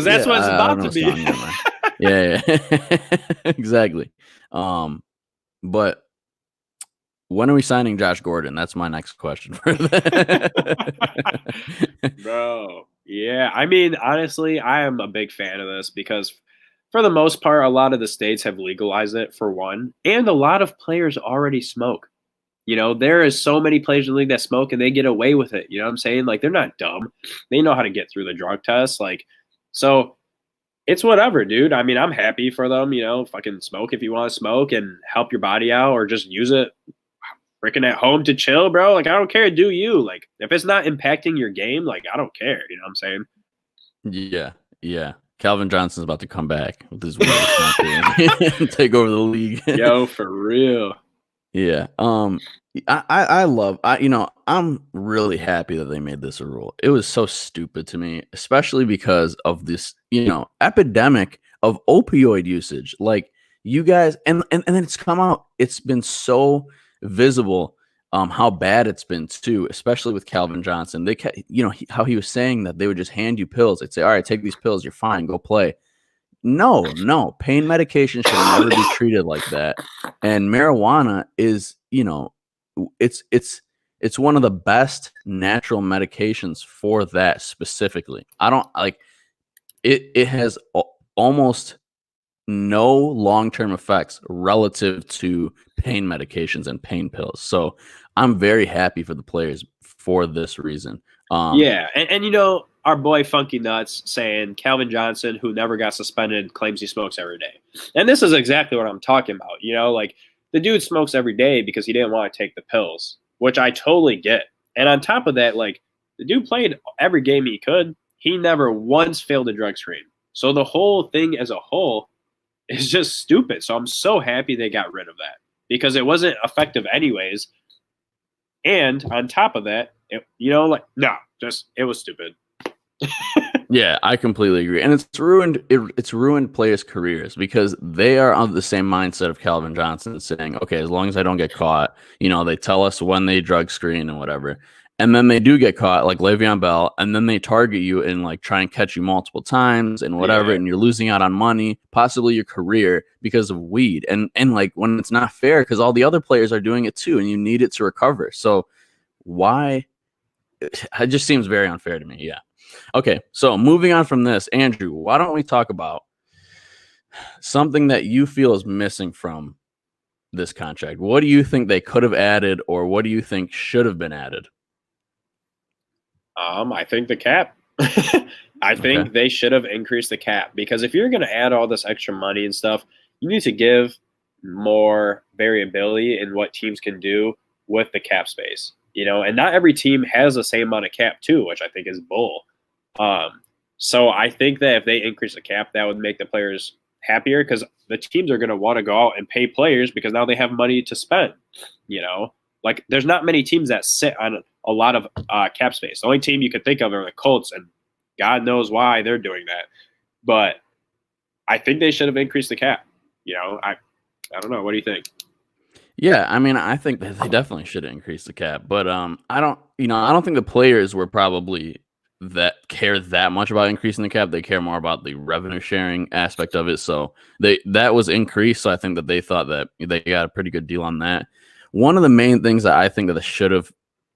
that's what it's I don't about know to what's be. going on there. Yeah. Exactly. But when are we signing Josh Gordon? That's my next question. Bro, yeah. I mean, honestly, I am a big fan of this because for the most part, a lot of the states have legalized it for one, and a lot of players already smoke. There is so many players in the league that smoke and they get away with it. You know what I'm saying? Like, they're not dumb. They know how to get through the drug test. So it's whatever, dude. I mean, I'm happy for them, fucking smoke if you want to smoke and help your body out, or just use it freaking at home to chill, bro. Like, I don't care. Do you. Like, if it's not impacting your game, like, I don't care. You know what I'm saying? Yeah. Calvin Johnson's about to come back with his weed and take over the league. Yo, for real. Yeah. I'm really happy that they made this a rule. It was so stupid to me, especially because of this, epidemic of opioid usage. Like, you guys, and then it's come out. It's been so visible how bad it's been too, especially with Calvin Johnson. They how he was saying that they would just hand you pills. They'd say, all right, take these pills, you're fine, go play. No, pain medication should never be treated like that. And marijuana is, it's one of the best natural medications for that specifically. I don't like it. It has almost no long-term effects relative to pain medications and pain pills. So I'm very happy for the players for this reason. Yeah, and our boy Funky Nuts saying Calvin Johnson, who never got suspended, claims he smokes every day. And this is exactly what I'm talking about. Like, the dude smokes every day because he didn't want to take the pills, which I totally get. And on top of that, like, the dude played every game he could. He never once failed a drug screen. So the whole thing as a whole is just stupid. So I'm so happy they got rid of that because it wasn't effective anyways. And on top of that, it was stupid. Yeah, I completely agree, and it's ruined players' careers because they are of the same mindset of Calvin Johnson, saying, "Okay, as long as I don't get caught, they tell us when they drug screen and whatever, and then they do get caught, like Le'Veon Bell, and then they target you and like try and catch you multiple times and whatever, and you're losing out on money, possibly your career because of weed, and like when it's not fair because all the other players are doing it too, and you need it to recover. So why? It just seems very unfair to me. Yeah." Okay, so moving on from this, Andrew, why don't we talk about something that you feel is missing from this contract? What do you think they could have added, or what do you think should have been added? I think the cap. I think they should have increased the cap because if you're going to add all this extra money and stuff, you need to give more variability in what teams can do with the cap space. And not every team has the same amount of cap too, which I think is bull. So I think that if they increase the cap, that would make the players happier because the teams are going to want to go out and pay players because now they have money to spend. Like, there's not many teams that sit on a lot of cap space. The only team you could think of are the Colts, and God knows why they're doing that. But I think they should have increased the cap. I don't know. What do you think? Yeah, I mean, I think that they definitely should increase the cap, but I don't think the players were probably that care that much about increasing the cap. They care more about the revenue sharing aspect of it. So that was increased. So I think that they thought that they got a pretty good deal on that. One of the main things that I think that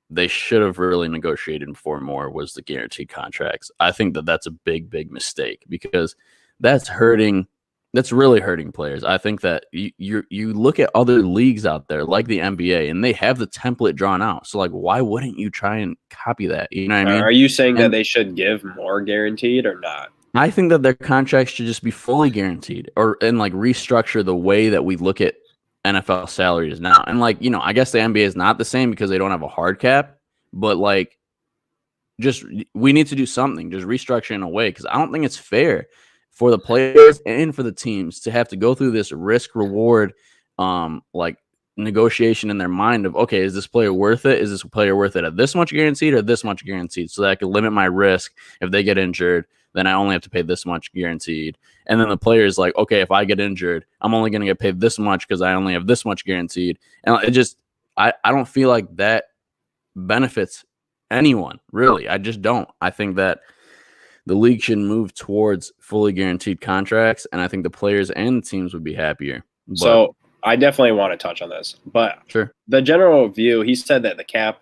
they should have really negotiated before more was the guaranteed contracts. I think that that's a big mistake because that's really hurting players. I think that you look at other leagues out there like the NBA and they have the template drawn out. So like, why wouldn't you try and copy that? You know what I mean? Are you saying that they should give more guaranteed or not? I think that their contracts should just be fully guaranteed and like restructure the way that we look at NFL salaries now. And like, I guess the NBA is not the same because they don't have a hard cap, but like we need to do something, just restructure in a way because I don't think it's fair for the players and for the teams to have to go through this risk reward like negotiation in their mind of, okay, is this player worth it? Is this player worth it at this much guaranteed or this much guaranteed? So that I can limit my risk if they get injured. then I only have to pay this much guaranteed. And then the player is like, okay, if I get injured, I'm only going to get paid this much because I only have this much guaranteed. And it just, I don't feel like that benefits anyone, really. I just don't. I think that the league should move towards fully guaranteed contracts, and I think the players and the teams would be happier. But, so I definitely want to touch on this. But sure. The general view, he said that the cap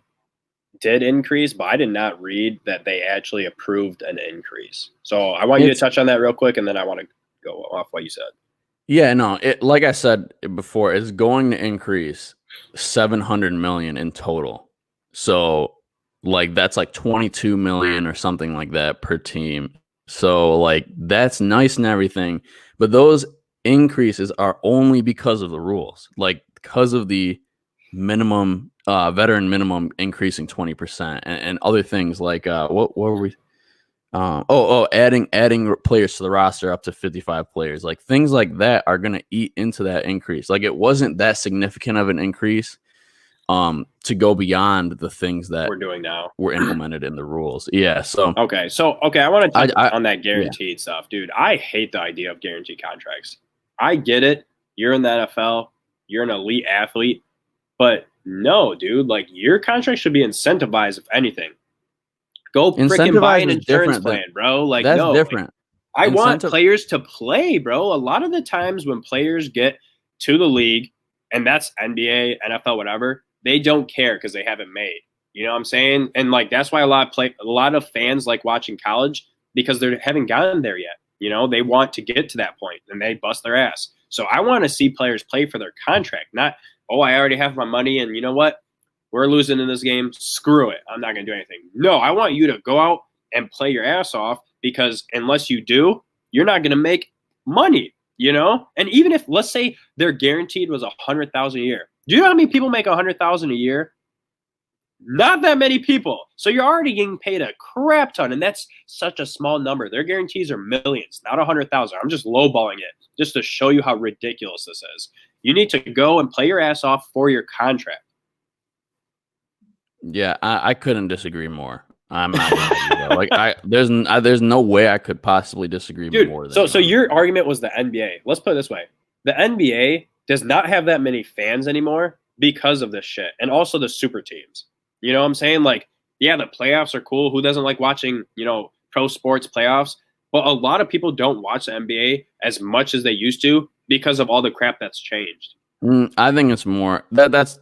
did increase, but I did not read that they actually approved an increase. So I want you to touch on that real quick, and then I want to go off what you said. Yeah, no, like I said before, it's going to increase $700 million in total. So like that's like 22 million or something like that per team. So like that's nice and everything, but those increases are only because of the rules, like because of the minimum veteran minimum increasing 20% and other things like what were we adding players to the roster up to 55 players, like things like that are going to eat into that increase. Like it wasn't that significant of an increase to go beyond the things that we're doing now were implemented in the rules. Yeah. So okay, I want to touch on that guaranteed stuff, dude. I hate the idea of guaranteed contracts. I get it. You're in the NFL. You're an elite athlete. But no, dude, like your contract should be incentivized, if anything. Go freaking buy an insurance plan, bro. Like, that's no, different. Like, I want players to play, bro. A lot of the times when players get to the league, and that's NBA, NFL, whatever, they don't care because they haven't made. You know what I'm saying? And like that's why a lot of fans like watching college because they haven't gotten there yet. You know, they want to get to that point and they bust their ass. So I want to see players play for their contract, not, oh, I already have my money and you know what? We're losing in this game. Screw it. I'm not going to do anything. No, I want you to go out and play your ass off because unless you do, you're not going to make money, you know? And even if, let's say their guaranteed was $100,000 a year. Do you know how many people make $100,000 a year? Not that many people. So you're already getting paid a crap ton, and that's such a small number. Their guarantees are millions, not 100,000. I'm just lowballing it just to show you how ridiculous this is. You need to go and play your ass off for your contract. Yeah, I couldn't disagree more. I'm not gonna like there's no way I could possibly disagree more. So your argument was the NBA. Let's put it this way: the NBA does not have that many fans anymore because of this shit, and also the super teams. You know what I'm saying? Like, yeah, the playoffs are cool. Who doesn't like watching, you know, pro sports playoffs? But a lot of people don't watch the NBA as much as they used to because of all the crap that's changed. I think it's more that's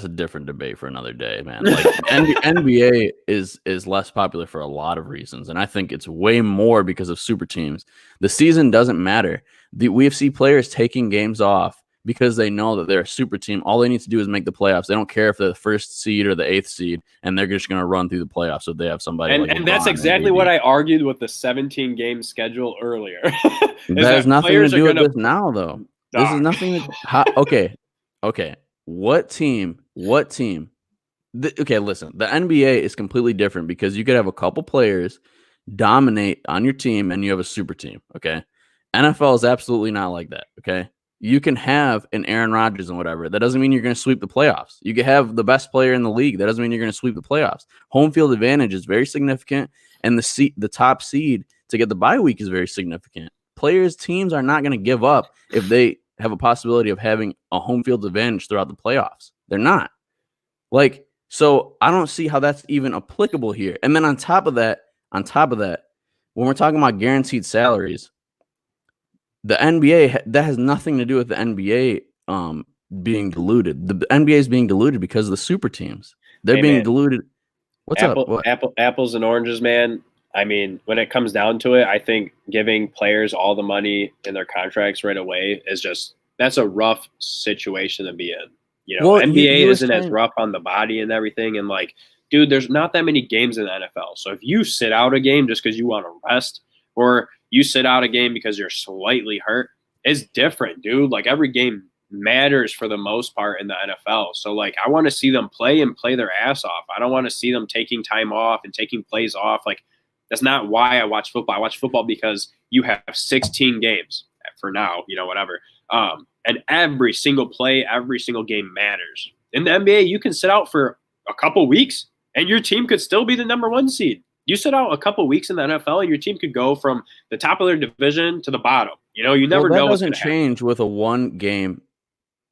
a different debate for another day, man. Like NBA is less popular for a lot of reasons, and I think it's way more because of super teams. The season doesn't matter. We see players taking games off because they know that they're a super team. All they need to do is make the playoffs. They don't care if they're the first seed or the 8th seed, and they're just going to run through the playoffs if they have somebody. And that's exactly what I argued with the 17-game schedule earlier. That has nothing to do with this now, though. This is nothing. Okay. What team? Okay, listen. The NBA is completely different because you could have a couple players dominate on your team, and you have a super team. Okay. NFL is absolutely not like that. Okay. You can have an Aaron Rodgers and whatever. That doesn't mean you're going to sweep the playoffs. You can have the best player in the league. That doesn't mean you're going to sweep the playoffs. Home field advantage is very significant, and the top seed to get the bye week is very significant. Teams are not going to give up if they have a possibility of having a home field advantage throughout the playoffs. They're not. Like, so I don't see how that's even applicable here. And then on top of that, when we're talking about guaranteed salaries, the NBA, that has nothing to do with the NBA being diluted. The NBA is being diluted because of the super teams. They're being diluted. What's up? What? Apples and oranges, man. I mean, when it comes down to it, I think giving players all the money in their contracts right away that's a rough situation to be in. You know, NBA isn't as rough on the body and everything. And like, dude, there's not that many games in the NFL. So if you sit out a game just because you want to rest, or you sit out a game because you're slightly hurt, it's different, dude. Like every game matters for the most part in the NFL. So like I want to see them play their ass off. I don't want to see them taking time off and taking plays off. Like that's not why I watch football. I watch football because you have 16 games for now, you know, whatever. And every single play, every single game matters. In the NBA, you can sit out for a couple weeks and your team could still be the number 1 seed. You sit out a couple weeks in the NFL, and your team could go from the top of their division to the bottom. You know, you never that know what's going doesn't to happen. change with a one game.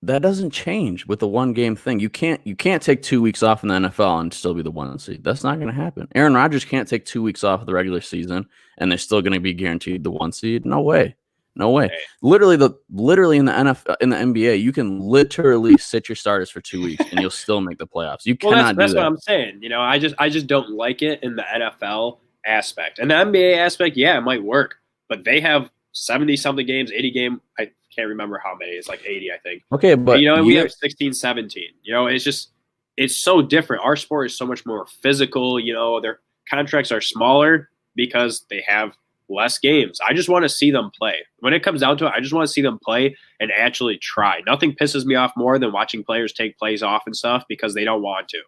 That doesn't change with the one game thing. You can't take 2 weeks off in the NFL and still be the 1 seed. That's not going to happen. Aaron Rodgers can't take 2 weeks off of the regular season and they're still going to be guaranteed the 1 seed. No way. No way. Hey. Literally in the NFL, in the NBA, you can literally sit your starters for 2 weeks and you'll still make the playoffs. You cannot That's do that. what I'm saying. You know, I just don't like it in the NFL aspect. And the NBA aspect, yeah, it might work, but they have 70 something games, 80 game. I can't remember how many. It's like 80, I think. Okay, but you know, and we have 16, 17. You know, it's so different. Our sport is so much more physical. You know, their contracts are smaller because they have less games. I just want to see them play. When it comes down to it, I just want to see them play and actually try. Nothing pisses me off more than watching players take plays off and stuff because they don't want to.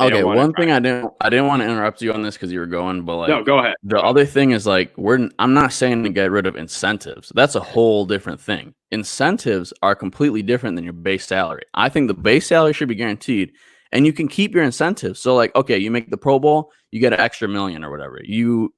Okay, one thing I didn't want to interrupt you on this because you were going, but like, no, go ahead. The other thing is like I'm not saying to get rid of incentives. That's a whole different thing. Incentives are completely different than your base salary. I think the base salary should be guaranteed, and you can keep your incentives. So like, okay, you make the Pro Bowl, you get an extra million or whatever. You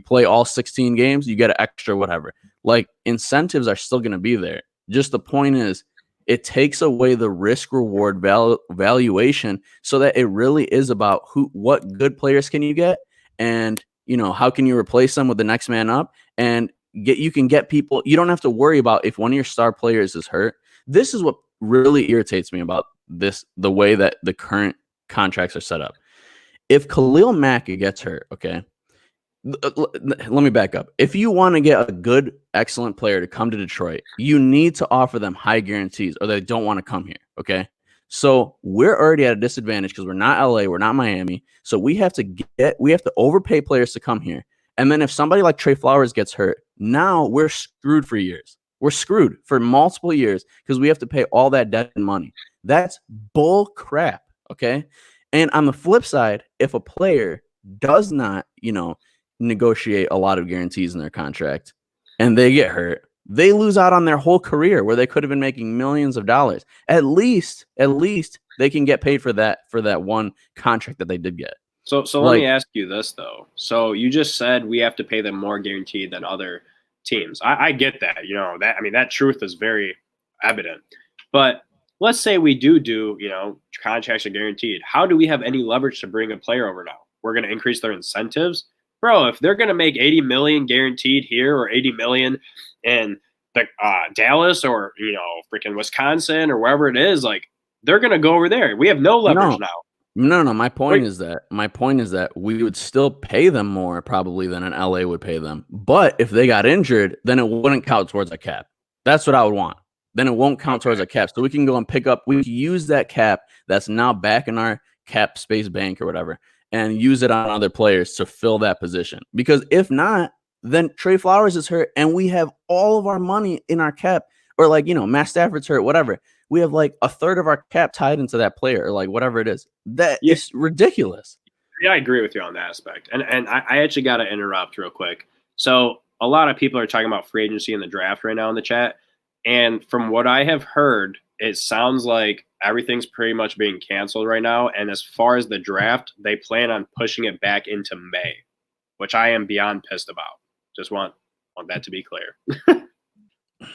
play all 16 games, you get an extra whatever. Like incentives are still going to be there. Just the point is, it takes away the risk reward valuation so that it really is about what good players can you get, and how can you replace them with the next man up, and you can get people. You don't have to worry about if one of your star players is hurt. This is what really irritates me about the way that the current contracts are set up. If Khalil Mack gets hurt, okay, let me back up. If you want to get a good, excellent player to come to Detroit, you need to offer them high guarantees or they don't want to come here. Okay. So we're already at a disadvantage because we're not LA, we're not Miami. So we have to overpay players to come here. And then if somebody like Trey Flowers gets hurt, now we're screwed for years. We're screwed for multiple years because we have to pay all that debt and money. That's bull crap. Okay. And on the flip side, if a player does not, negotiate a lot of guarantees in their contract and they get hurt, they lose out on their whole career where they could have been making millions of dollars. At least they can get paid for that one contract that they did get. So let me ask you this though. So you just said we have to pay them more guaranteed than other teams. I get that. That truth is very evident. But let's say we do contracts are guaranteed. How do we have any leverage to bring a player over now? We're going to increase their incentives. Bro, if they're going to make 80 million guaranteed here or 80 million in Dallas or, freaking Wisconsin or wherever it is, like they're going to go over there. We have no leverage now. No. My point is that we would still pay them more probably than an LA would pay them. But if they got injured, then it wouldn't count towards a cap. That's what I would want. Then it won't count towards a cap. So we can go and we can use that cap that's now back in our cap space bank or whatever, and use it on other players to fill that position. Because if not, then Trey Flowers is hurt and we have all of our money in our cap, or like, Matt Stafford's hurt, whatever. We have like a third of our cap tied into that player or like whatever it is. That is ridiculous. Yeah, I agree with you on that aspect. And I actually got to interrupt real quick. So a lot of people are talking about free agency and the draft right now in the chat. And from what I have heard, it sounds like everything's pretty much being canceled right now. And as far as the draft, they plan on pushing it back into May, which I am beyond pissed about. Just want that to be clear.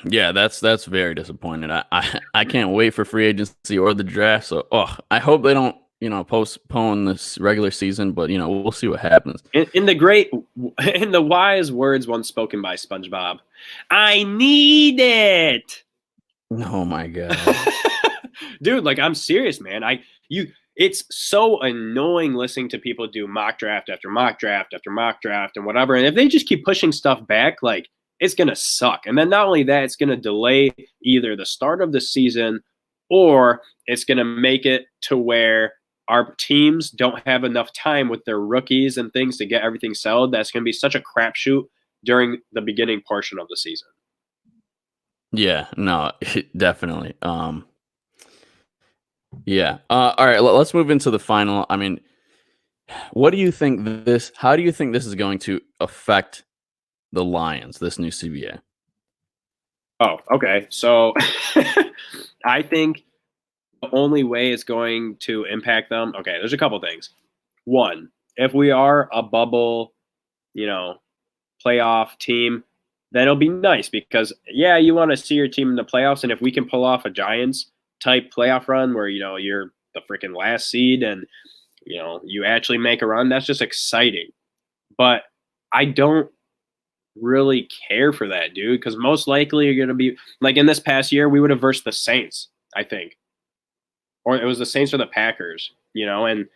Yeah, that's very disappointing. I can't wait for free agency or the draft. So, I hope they don't, postpone this regular season, but we'll see what happens. In the wise words once spoken by SpongeBob, I need it. Oh my god. Dude, like I'm serious, man. It's so annoying listening to people do mock draft after mock draft after mock draft and whatever. And if they just keep pushing stuff back, like it's gonna suck. And then not only that, it's gonna delay either the start of the season or it's gonna make it to where our teams don't have enough time with their rookies and things to get everything settled. That's gonna be such a crapshoot during the beginning portion of the season. Yeah, no, definitely. Yeah. All right, let's move into the final. I mean, how do you think this is going to affect the Lions, this new CBA? Oh, okay. So I think the only way it's going to impact them, okay, there's a couple things. One, if we are a bubble, playoff team, then it'll be nice because, yeah, you want to see your team in the playoffs. And if we can pull off a Giants type playoff run where, you're the freaking last seed and, you actually make a run, that's just exciting. But I don't really care for that, dude, because most likely you're going to be like in this past year, we would have versed the Saints, I think. Or it was the Saints or the Packers, and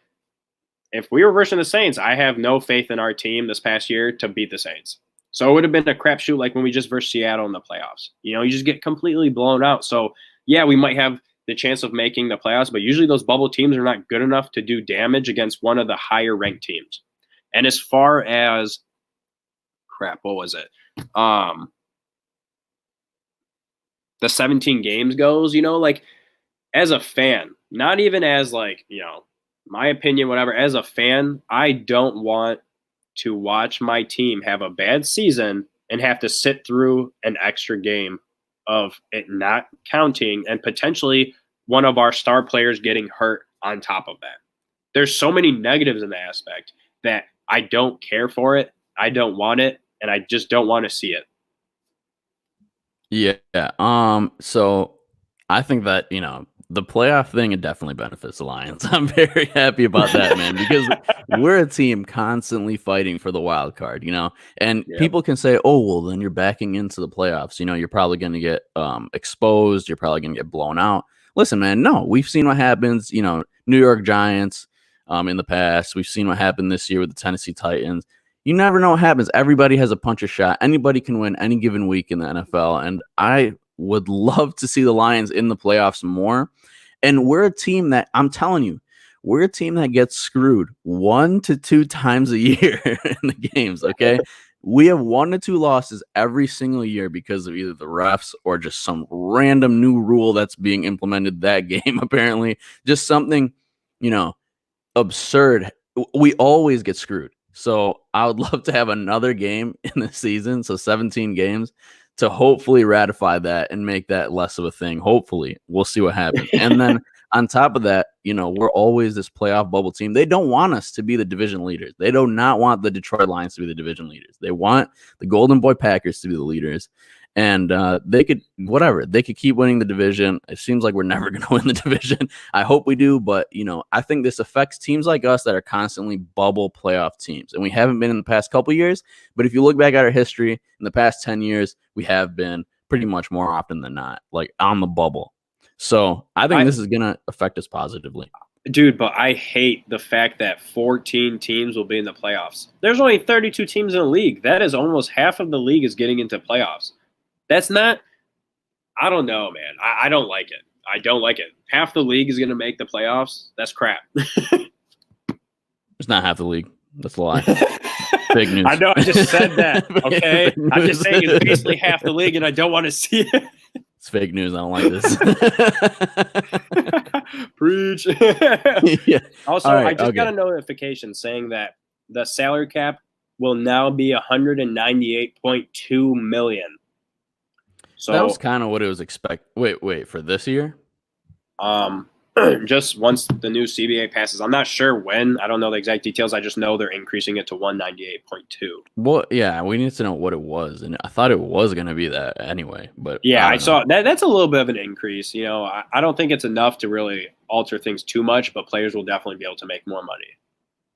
if we were versing the Saints, I have no faith in our team this past year to beat the Saints. So it would have been a crapshoot like when we just versed Seattle in the playoffs. You just get completely blown out. So, yeah, we might have the chance of making the playoffs, but usually those bubble teams are not good enough to do damage against one of the higher ranked teams. And as far as what was it? The 17 games goes, like as a fan, not even as like, my opinion, whatever, as a fan, I don't want to watch my team have a bad season and have to sit through an extra game of it not counting and potentially one of our star players getting hurt on top of that. There's so many negatives in the aspect that I don't care for it. I don't want it. And I just don't want to see it. Yeah. So I think that, the playoff thing, it definitely benefits the Lions. I'm very happy about that, man, because we're a team constantly fighting for the wild card, and people can say, oh, well, then you're backing into the playoffs. You're probably going to get exposed. You're probably going to get blown out. Listen, man, no, we've seen what happens, New York Giants in the past. We've seen what happened this year with the Tennessee Titans. You never know what happens. Everybody has a punch of shot. Anybody can win any given week in the NFL. And I would love to see the Lions in the playoffs more. And we're a team that, I'm telling you, we're a team that gets screwed 1 to 2 times a year in the games, okay? We have 1 to 2 losses every single year because of either the refs or just some random new rule that's being implemented that game, apparently. Just something, absurd. We always get screwed. So I would love to have another game in the season, so 17 games, to hopefully ratify that and make that less of a thing. Hopefully. We'll see what happens. And then on top of that, we're always this playoff bubble team. They don't want us to be the division leaders. They do not want the Detroit Lions to be the division leaders. They want the Golden Boy Packers to be the leaders. And they could keep winning the division. It seems like we're never going to win the division. I hope we do. But, I think this affects teams like us that are constantly bubble playoff teams. And we haven't been in the past couple years. But if you look back at our history in the past 10 years, we have been pretty much more often than not, like on the bubble. So I think this is going to affect us positively. Dude, but I hate the fact that 14 teams will be in the playoffs. There's only 32 teams in the league. That is almost half of the league is getting into playoffs. That's not – I don't know, man. I don't like it. I don't like it. Half the league is going to make the playoffs. That's crap. It's not half the league. That's a lie. Fake news. I know. I just said that, okay? I'm just saying it's basically half the league, and I don't want to see it. It's fake news. I don't like this. Preach. Yeah. Also, right, I just got a notification saying that the salary cap will now be $198.2 million. So that was kind of what it was expected. Wait, for this year? Just once the new CBA passes. I'm not sure when. I don't know the exact details. I just know they're increasing it to 198.2. Well, yeah, we need to know what it was, and I thought it was going to be that anyway. But yeah, I saw that. That's a little bit of an increase. I don't think it's enough to really alter things too much, but players will definitely be able to make more money.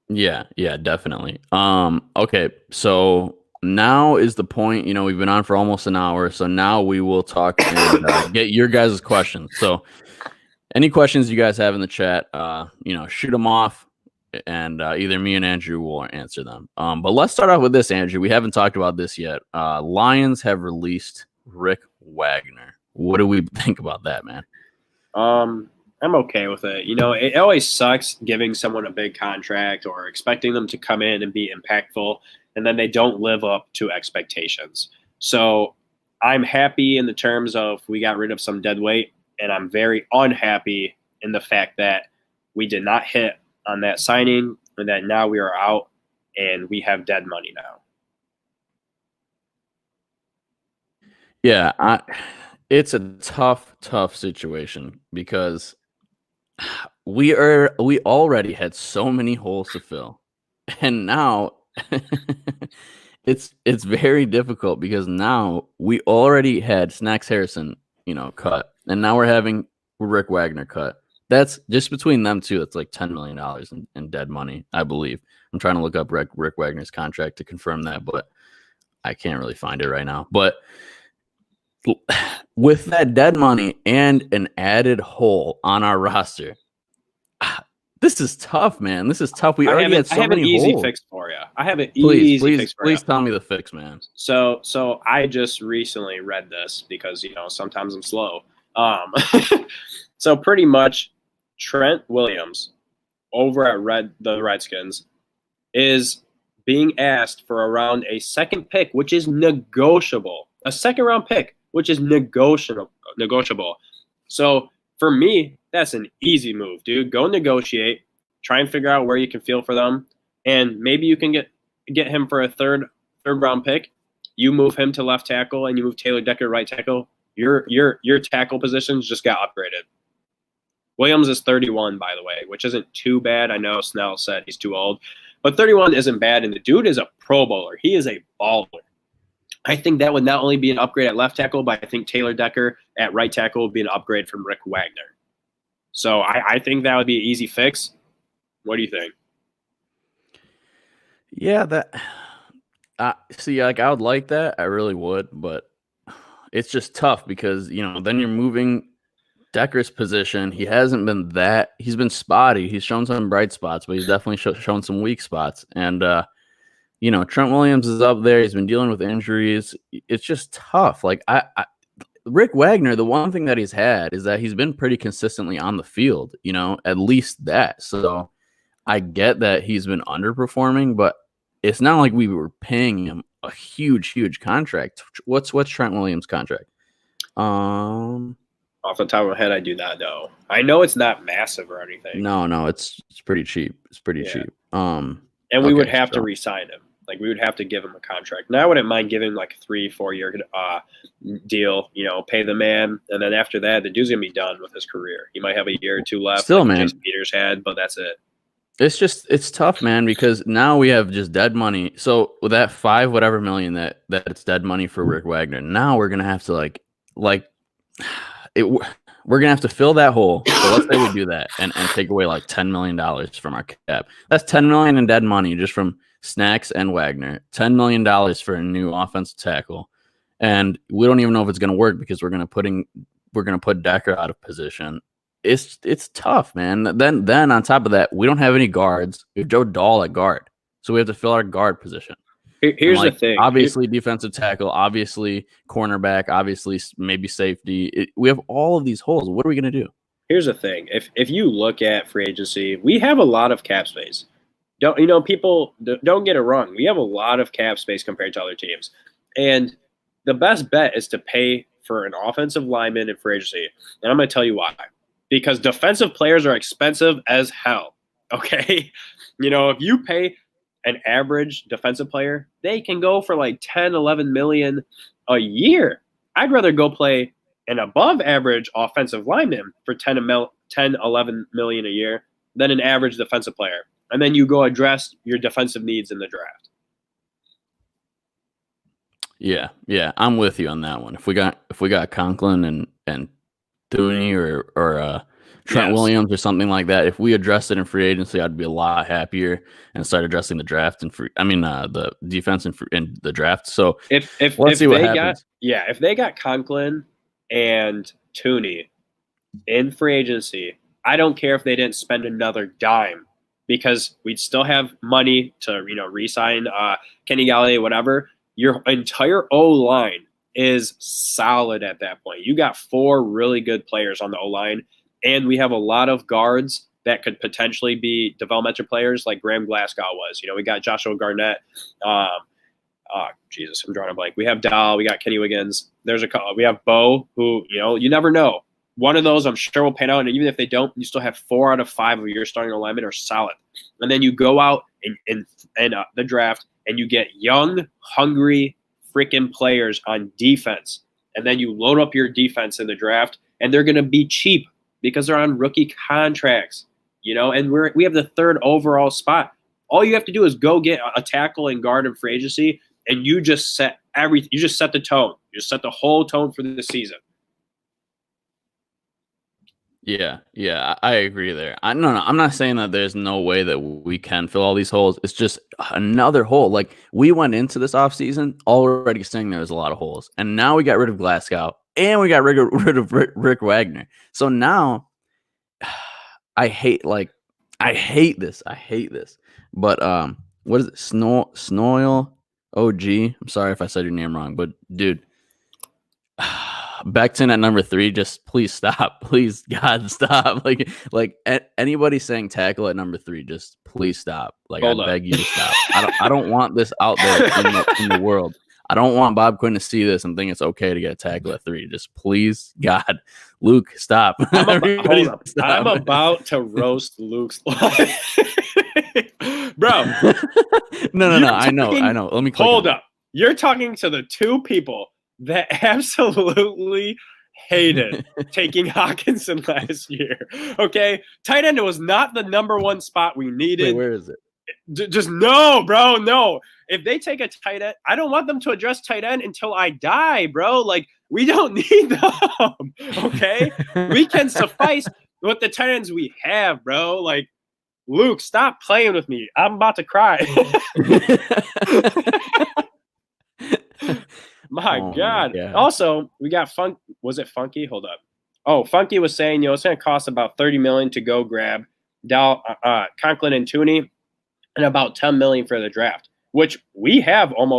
Yeah, definitely. Okay, so now is the point. We've been on for almost an hour, so now we will talk and get your guys' questions. So any questions you guys have in the chat, shoot them off, and either me and Andrew will answer them. But let's start off with this, Andrew. We haven't talked about this yet. Lions have released Rick Wagner. What do we think about that, man? I'm okay with it. It always sucks giving someone a big contract or expecting them to come in and be impactful, and then they don't live up to expectations. So I'm happy in the terms of we got rid of some dead weight, and I'm very unhappy in the fact that we did not hit on that signing and that now we are out and we have dead money now. Yeah, it's a tough situation because we already had so many holes to fill. And now it's very difficult because now we already had Snacks Harrison, cut, and now we're having Rick Wagner cut. That's just between them two. That's like $10 million in dead money, I believe. I'm trying to look up Rick Wagner's contract to confirm that, but I can't really find it right now. But with that dead money and an added hole on our roster, this is tough, man. This is tough. We already had so many holes. I have an easy fix for you. Please tell me the fix, man. So I just recently read this because sometimes I'm slow. So pretty much, Trent Williams over at the Redskins is being asked for around a second pick, which is negotiable. A second round pick, which is negotiable. So for me, that's an easy move, dude. Go negotiate, try and figure out where you can feel for them, and maybe you can get him for a third round pick. You move him to left tackle, and you move Taylor Decker right tackle. Your tackle positions just got upgraded. Williams is 31, by the way, which isn't too bad. I know Snell said he's too old, but 31 isn't bad, and the dude is a Pro Bowler. He is a baller. I think that would not only be an upgrade at left tackle, but I think Taylor Decker at right tackle would be an upgrade from Rick Wagner. So I think that would be an easy fix. What do you think? Yeah, see, like, I would like that. I really would, but it's just tough because, then you're moving Decker's position. He hasn't been that. He's been spotty. He's shown some bright spots, but he's definitely shown some weak spots. And, Trent Williams is up there. He's been dealing with injuries. It's just tough. Like, Rick Wagner, the one thing that he's had is that he's been pretty consistently on the field, at least that. So I get that he's been underperforming, but it's not like we were paying him a huge, huge contract. What's Trent Williams' contract? Off the top of my head, I do not know. I know it's not massive or anything. No, it's pretty cheap. It's pretty cheap. And we would have to re-sign him. Like, we would have to give him a contract. Now, I wouldn't mind giving like a 3-4 year deal, pay the man. And then after that, the dude's going to be done with his career. He might have a year or two left. Still, man. Jason Peters had, but that's it. It's tough, man, because now we have just dead money. So with that $5 million that it's dead money for Rick Wagner, now we're going to have to we're going to have to fill that hole. So let's say we do that and take away like $10 million from our cap. That's $10 million in dead money just from Snacks and Wagner. $10 million for a new offensive tackle. And we don't even know if it's going to work because we're going to put Decker out of position. It's tough, man. Then on top of that, we don't have any guards. We have Joe Dahl at guard. So we have to fill our guard position. Here's the thing. Obviously, defensive tackle, obviously, cornerback, obviously, maybe safety. We have all of these holes. What are we going to do? Here's the thing. If you look at free agency, we have a lot of cap space. People don't get it wrong. We have a lot of cap space compared to other teams. And the best bet is to pay for an offensive lineman in free agency. And I'm going to tell you why. Because defensive players are expensive as hell. Okay? If you pay an average defensive player, they can go for like 10, 11 million a year. I'd rather go play an above average offensive lineman for 10, 11 million a year than an average defensive player. And then you go address your defensive needs in the draft. Yeah, I'm with you on that one. If we got Conklin and Thuney or Trent Williams or something like that, if we addressed it in free agency, I'd be a lot happier and start addressing the draft and the defense in the draft. So let's see what happens. If they got Conklin and Thuney in free agency, I don't care if they didn't spend another dime because we'd still have money to re-sign Kenny Galladay, whatever. Your entire O-line is solid at that point. You got 4 really good players on the O-line, and we have a lot of guards that could potentially be developmental players like Graham Glasgow was. We got Joshua Garnett. Jesus, I'm drawing a blank. We have Dahl. We got Kenny Wiggins. We have Bo, who, you never know. One of those I'm sure will pan out, and even if they don't, you still have 4 out of 5 of your starting alignment are solid. And then you go out in the draft, and you get young, hungry, freaking players on defense. And then you load up your defense in the draft, and they're going to be cheap because they're on rookie contracts, and we have the 3rd overall spot. All you have to do is go get a tackle and guard in free agency, and you just set everything. You just set the tone. You just set the whole tone for the season. Yeah, I agree there. No, I'm not saying that there's no way that we can fill all these holes. It's just another hole. Like, we went into this offseason already saying there was a lot of holes, and now we got rid of Glasgow and we got rid of Rick Wagner. So now I hate this. But what is it? Snoil OG. I'm sorry if I said your name wrong, but dude, Becton at number 3, just please stop. Please, God, stop. Like anybody saying tackle at number 3, just please stop. Like, I beg you to stop. I don't want this out there in the world. I don't want Bob Quinn to see this and think it's okay to get a tackle at 3. Just please, God, Luke, stop. I'm about to roast Luke's life. Bro. No. I know. Let me hold up. You're talking to the two people that absolutely hated taking Hawkinson last year. Okay? Tight end was not the number 1 spot we needed. Wait, where is it? Just no, bro, no. If they take a tight end, I don't want them to address tight end until I die, bro. Like, we don't need them, okay? We can suffice with the tight ends we have, bro. Like, Luke, stop playing with me. I'm about to cry. My God. Also, we got Was it Funky? Hold up. Oh, Funky was saying, it's going to cost about $30 million to go grab Conklin and Tooney, and about $10 million for the draft, which we have around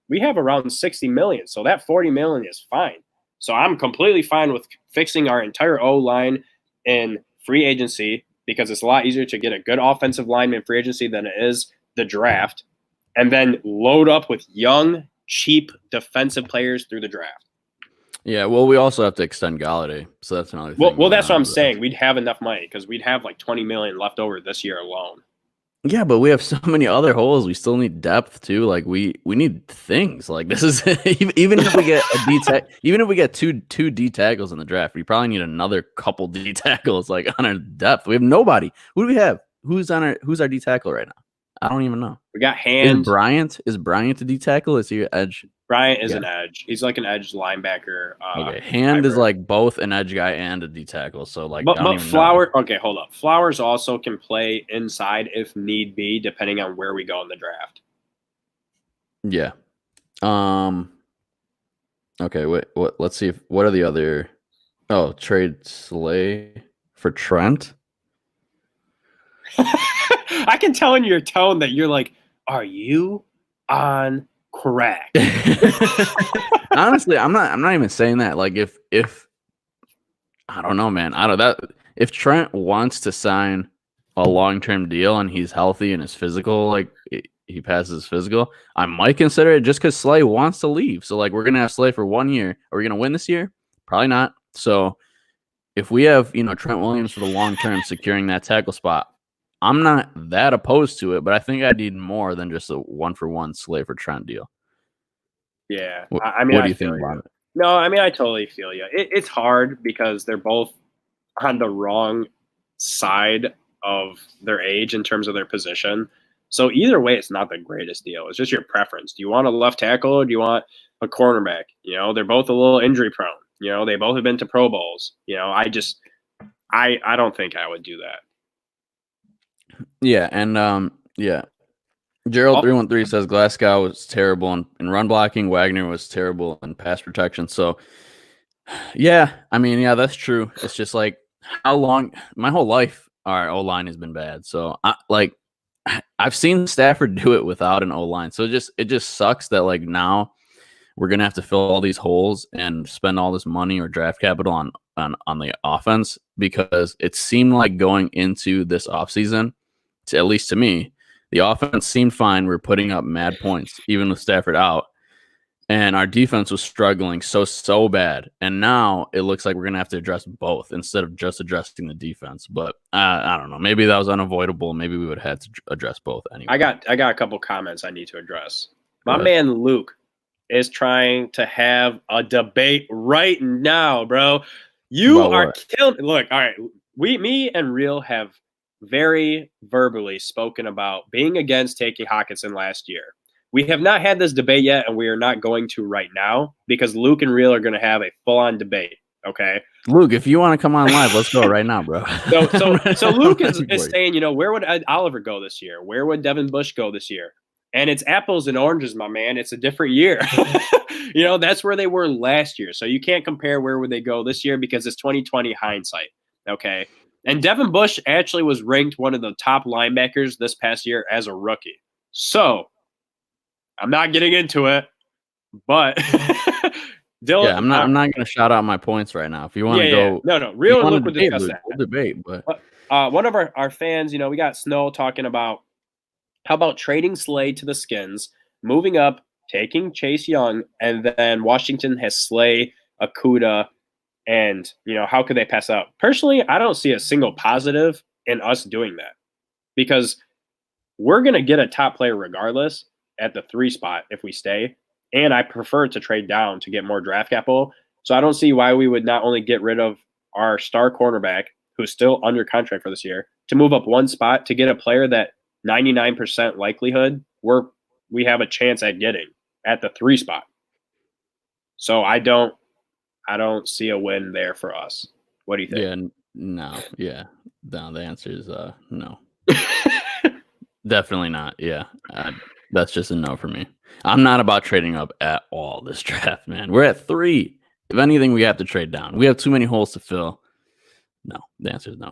$60 million. So that $40 million is fine. So I'm completely fine with fixing our entire O-line in free agency, because it's a lot easier to get a good offensive lineman in free agency than it is the draft, and then load up with young, cheap defensive players through the draft. Yeah, well, we also have to extend Galladay, so that's another thing. Well, that's what I'm saying. We'd have enough money because we'd have like $20 million left over this year alone. Yeah, but we have so many other holes. We still need depth too. Like, we need things. Like, this is even if we get a D tackle, even if we get two D tackles in the draft, we probably need another couple D tackles like on our depth. We have nobody. Who do we have? Who's our D tackle right now? I don't even know. We got Hand. Is Bryant a D tackle? Is he an edge? Bryant is an edge. He's like an edge linebacker. Okay, Hand is like both an edge guy and a D tackle. So like, but Flower. Okay, hold up. Flowers also can play inside if need be, depending on where we go in the draft. Yeah. Okay. Wait. What? Let's see. What are the other? Oh, trade Slay for Trent. I can tell in your tone that you're like, are you on crack? Honestly, I'm not even saying that. Like, if I don't know, man. If Trent wants to sign a long-term deal and he's healthy and is physical, like he passes his physical, I might consider it, just because Slay wants to leave. So like, we're gonna have Slay for 1 year. Are we gonna win this year? Probably not. So if we have Trent Williams for the long term securing that tackle spot, I'm not that opposed to it, but I think I need more than just a 1-for-1 Slay for Trent deal. Yeah. What do you think about it? No, I mean, I totally feel you. It's hard because they're both on the wrong side of their age in terms of their position. So either way, it's not the greatest deal. It's just your preference. Do you want a left tackle or do you want a cornerback? They're both a little injury prone. They both have been to Pro Bowls. I don't think I would do that. Yeah, and Gerald 313 says Glasgow was terrible in run blocking. Wagner was terrible in pass protection. So, yeah, I memean, yeah, that's true. It's just like, how long? My whole life, our O line has been bad. So, I've seen Stafford do it without an O line. So it just sucks that like now we're gonna have to fill all these holes and spend all this money or draft capital on the offense, because it seemed like going into this offseason, at least to me, the offense seemed fine. We're putting up mad points, even with Stafford out. And our defense was struggling so bad. And now it looks like we're going to have to address both instead of just addressing the defense. But I don't know. Maybe that was unavoidable. Maybe we would have had to address both anyway. I got a couple comments I need to address. My man Luke is trying to have a debate right now, bro. You are killing. Look, all right. Me and Real have very verbally spoken about being against taking Hawkinson last year. We have not had this debate yet, and we are not going to right now because Luke and Real are going to have a full-on debate. Okay, Luke, if you want to come on live, let's go right now, bro. So Luke is saying, where would Oliver go this year? Where would Devin Bush go this year? And it's apples and oranges, my man. It's a different year. That's where they were last year. So you can't compare where would they go this year because it's 2020 hindsight. Okay. And Devin Bush actually was ranked one of the top linebackers this past year as a rookie. So I'm not getting into it, but Dylan, I'm not going to shout out my points right now. If you want to go, no, Real and Luke would discuss that. We'll debate, but one of our fans, we got Snow talking about how about trading Slay to the Skins, moving up, taking Chase Young, and then Washington has Slay, Akuda, and how could they pass out? Personally, I don't see a single positive in us doing that because we're going to get a top player regardless at the 3 spot if we stay. And I prefer to trade down to get more draft capital. So I don't see why we would not only get rid of our star cornerback, who's still under contract for this year, to move up 1 spot to get a player that 99% likelihood we have a chance at getting at the 3 spot. So I don't see a win there for us. What do you think? No, the answer is no. Definitely not. Yeah. That's just a no for me. I'm not about trading up at all this draft, man. We're at 3. If anything, we have to trade down. We have too many holes to fill. No, the answer is no.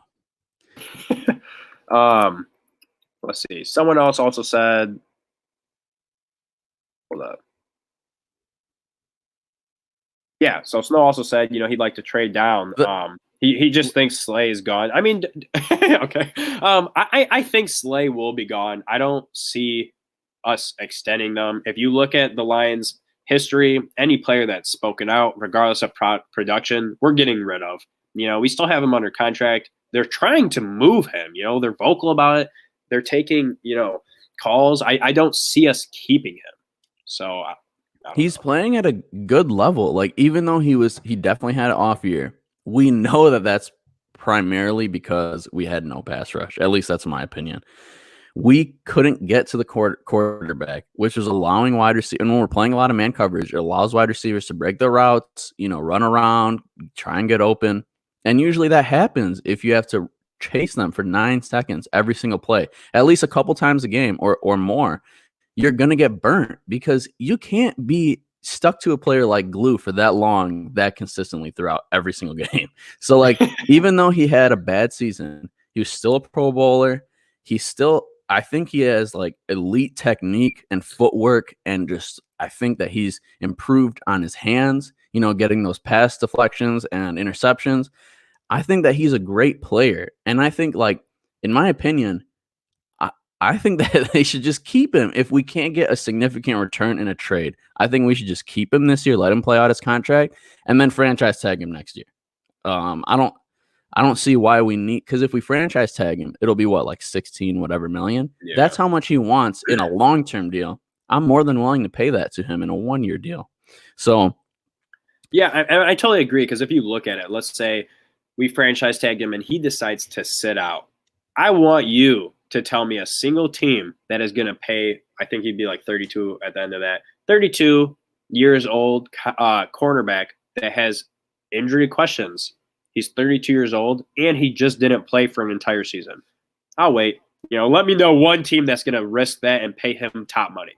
Let's see. Someone else also said, hold up. Yeah, so Snow also said, he'd like to trade down. He just thinks Slay is gone. I mean, okay. I think Slay will be gone. I don't see us extending them. If you look at the Lions' history, any player that's spoken out, regardless of production, we're getting rid of. We still have him under contract. They're trying to move him. They're vocal about it. They're taking, calls. I don't see us keeping him. So he's playing at a good level. Like, even though he definitely had an off year, we know that that's primarily because we had no pass rush. At least that's my opinion. We couldn't get to the quarterback, which was allowing wide receivers. And when we're playing a lot of man coverage, it allows wide receivers to break their routes, run around, try and get open. And usually that happens if you have to chase them for 9 seconds every single play, at least a couple times a game or more. You're going to get burnt because you can't be stuck to a player like glue for that long, that consistently throughout every single game. So, like, even though he had a bad season, he was still a Pro Bowler. I think he has like elite technique and footwork, and I think that he's improved on his hands, getting those pass deflections and interceptions. I think that he's a great player. And I think, like, in my opinion, I think that they should just keep him. If we can't get a significant return in a trade, I think we should just keep him this year, let him play out his contract, and then franchise tag him next year. I don't see why we need, because if we franchise tag him, it'll be what, like 16 whatever million. Yeah. That's how much he wants in a long-term deal. I'm more than willing to pay that to him in a 1-year deal. So, yeah, I totally agree. Because if you look at it, let's say we franchise tagged him and he decides to sit out. I want you to tell me a single team that is going to pay. I think he'd be like 32 at the end of that. 32 years old cornerback that has injury questions. He's 32 years old, and he just didn't play for an entire season. I'll wait. Let me know one team that's going to risk that and pay him top money.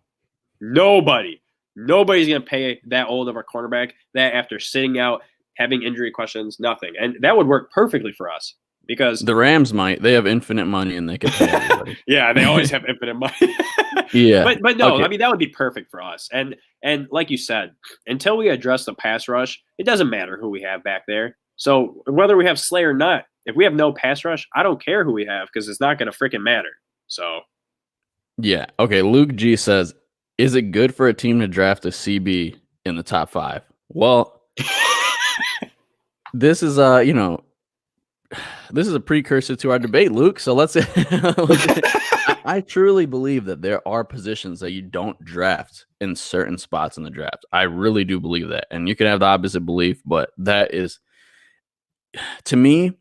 Nobody's going to pay that old of a cornerback that after sitting out, having injury questions, nothing. And that would work perfectly for us because the Rams might. They have infinite money, and they can pay everybody. Yeah, they always have infinite money. Yeah. But no, okay. I mean, that would be perfect for us. And like you said, until we address the pass rush, it doesn't matter who we have back there. So whether we have Slay or not, if we have no pass rush, I don't care who we have because it's not going to freaking matter. So, yeah. Okay. Luke G says, is it good for a team to draft a CB in the top 5? Well, this is this is a precursor to our debate, Luke. So let's I truly believe that there are positions that you don't draft in certain spots in the draft. I really do believe that. And you can have the opposite belief, but that is, to me,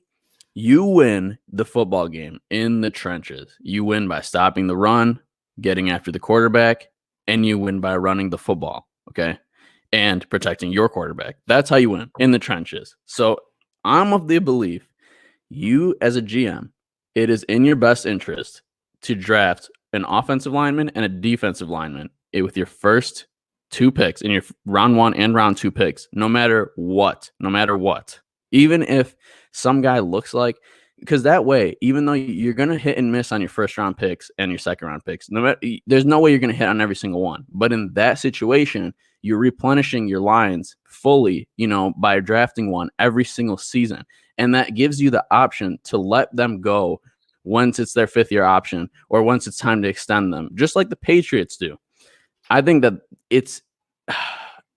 You win the football game in the trenches. You win by stopping the run, getting after the quarterback, and you win by running the football, okay? And protecting your quarterback. That's how you win in the trenches. So I'm of the belief you as a GM, it is in your best interest to draft an offensive lineman and a defensive lineman with your first 2 picks in your round 1 and round 2 picks, no matter what. Even if some guy looks like, because that way, even though you're going to hit and miss on your first round picks and your second round picks, there's no way you're going to hit on every single one. But in that situation, you're replenishing your lines fully, by drafting one every single season. And that gives you the option to let them go once it's their 5th year option or once it's time to extend them, just like the Patriots do. I think that it's,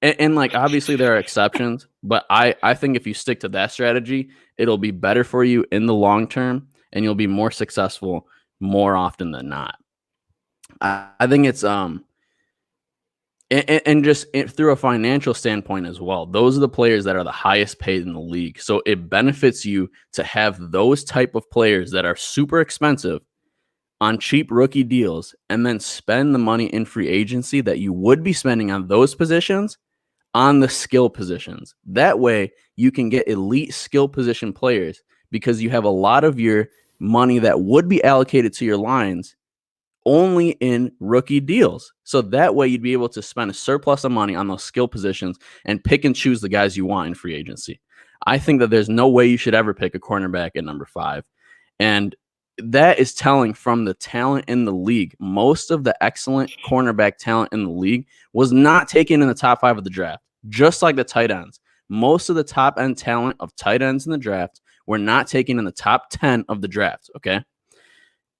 and like, obviously there are exceptions, but I think if you stick to that strategy, it'll be better for you in the long term and you'll be more successful more often than not. I think it's, and just through a financial standpoint as well, those are the players that are the highest paid in the league. So it benefits you to have those type of players that are super expensive on cheap rookie deals and then spend the money in free agency that you would be spending on those positions on the skill positions. That way you can get elite skill position players because you have a lot of your money that would be allocated to your lines only in rookie deals. So that way you'd be able to spend a surplus of money on those skill positions and pick and choose the guys you want in free agency. I think that there's no way you should ever pick a cornerback at number 5. And that is telling from the talent in the league. Most of the excellent cornerback talent in the league was not taken in the top 5 of the draft, just like the tight ends. Most of the top end talent of tight ends in the draft were not taken in the top 10 of the draft, okay?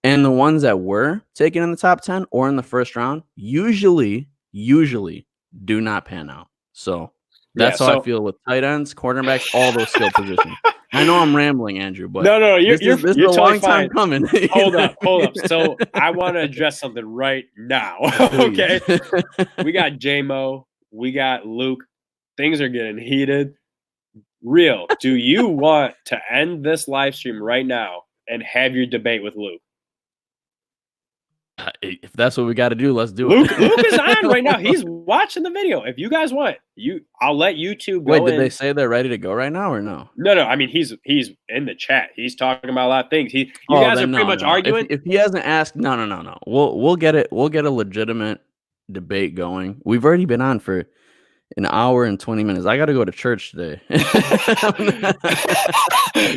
And the ones that were taken in the top 10 or in the first round usually do not pan out. So that's how I feel with tight ends, cornerbacks, all those skill positions. I know I'm rambling, Andrew, but no, you're this is a long time coming. Hold up. So I want to address something right now. Okay. We got J-Mo, we got Luke. Things are getting heated. Real. Do you want to end this live stream right now and have your debate with Luke? If that's what we got to do, let's do it. Luke is on right now. He's watching the video. If you guys want, I'll let you two go. Wait, did they say they're ready to go right now or no? No. I mean, he's in the chat. He's talking about a lot of things. You guys are pretty much arguing. If he hasn't asked, no. We'll get it. We'll get a legitimate debate going. We've already been on for an hour and 20 minutes. I got to go to church today.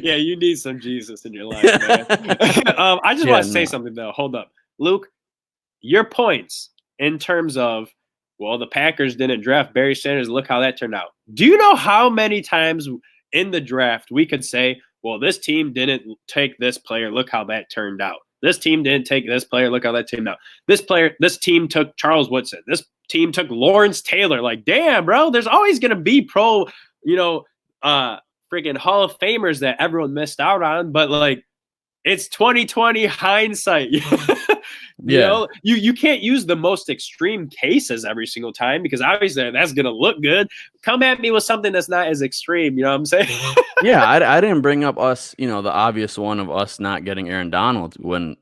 Yeah, you need some Jesus in your life, man. I just want to say something though. Hold up. Luke, your points in terms of, well, the Packers didn't draft Barry Sanders. Look how that turned out. Do you know how many times in the draft we could say, well, this team didn't take this player. Look how that turned out. This team didn't take this player. Look how that turned out. This team took Charles Woodson. This team took Lawrence Taylor. Like, damn, bro, there's always going to be freaking Hall of Famers that everyone missed out on. But like, it's 2020 hindsight. You know, you can't use the most extreme cases every single time because obviously that's going to look good. Come at me with something that's not as extreme. You know what I'm saying? Yeah, I didn't bring up us, the obvious one of us not getting Aaron Donald when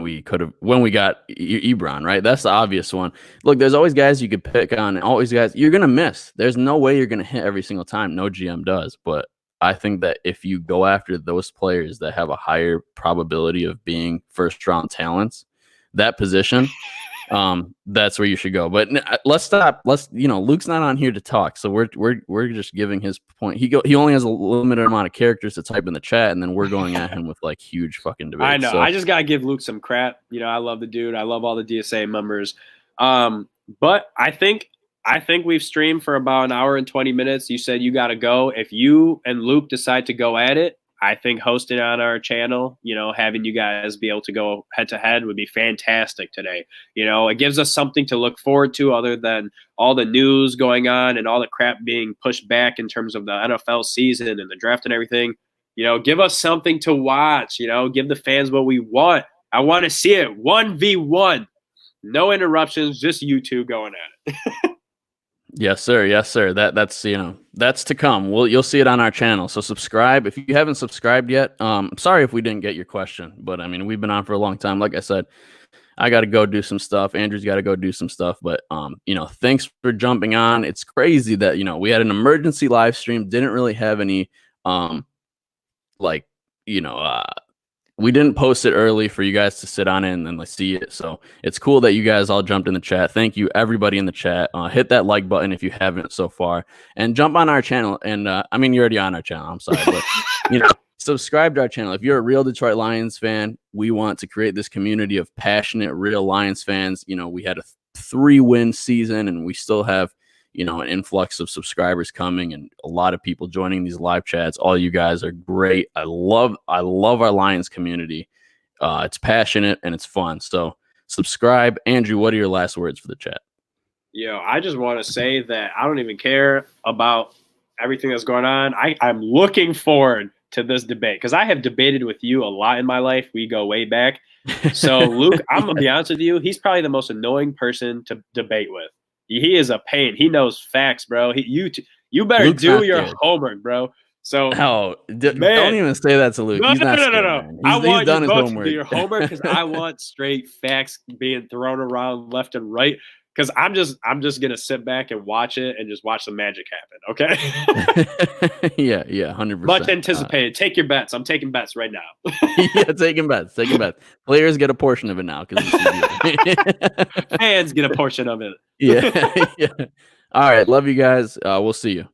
we got Ebron, right? That's the obvious one. Look, there's always guys you could pick on, and always guys you're going to miss. There's no way you're going to hit every single time. No GM does. But I think that if you go after those players that have a higher probability of being first-round talents, that position, that's where you should go. But let's stop. Luke's not on here to talk, so we're just giving his point. He only has a limited amount of characters to type in the chat, and then we're going at him with like huge fucking debates. I know. So I just gotta give Luke some crap. I love the dude. I love all the DSA members. But I think we've streamed for about an hour and 20 minutes. You said you got to go. If you and Luke decide to go at it, I think hosting on our channel, having you guys be able to go head to head would be fantastic today. It gives us something to look forward to other than all the news going on and all the crap being pushed back in terms of the NFL season and the draft and everything. Give us something to watch, give the fans what we want. I want to see it 1v1. No interruptions, just you two going at it. Yes, sir. Yes, sir. That's that's to come. You'll see it on our channel. So subscribe if you haven't subscribed yet. I'm sorry if we didn't get your question, but I mean we've been on for a long time. Like I said, I got to go do some stuff. Andrew's got to go do some stuff. But thanks for jumping on. It's crazy that we had an emergency live stream. Didn't really have any like we didn't post it early for you guys to sit on it and then see it. So it's cool that you guys all jumped in the chat. Thank you, everybody in the chat. Hit that like button if you haven't so far, and jump on our channel. And I mean, you're already on our channel. I'm sorry, but subscribe to our channel. If you're a real Detroit Lions fan, we want to create this community of passionate, real Lions fans. We had a 3-win season, and we still have an influx of subscribers coming and a lot of people joining these live chats. All you guys are great. I love our Lions community. It's passionate and it's fun. So subscribe. Andrew, what are your last words for the chat? I just want to say that I don't even care about everything that's going on. I'm looking forward to this debate because I have debated with you a lot in my life. We go way back. So Luke, I'm going to be honest with you. He's probably the most annoying person to debate with. He is a pain. He knows facts, bro. You better Luke's do your homework, bro. So don't even say that to Luke. No. I want you both to do your homework because I want straight facts being thrown around left and right. Because I'm just gonna sit back and watch it and just watch the magic happen. Okay. yeah, 100%. Much anticipated. Take your bets. I'm taking bets right now. Yeah, taking bets. Players get a portion of it now because fans get a portion of it. Yeah. All right, love you guys. We'll see you.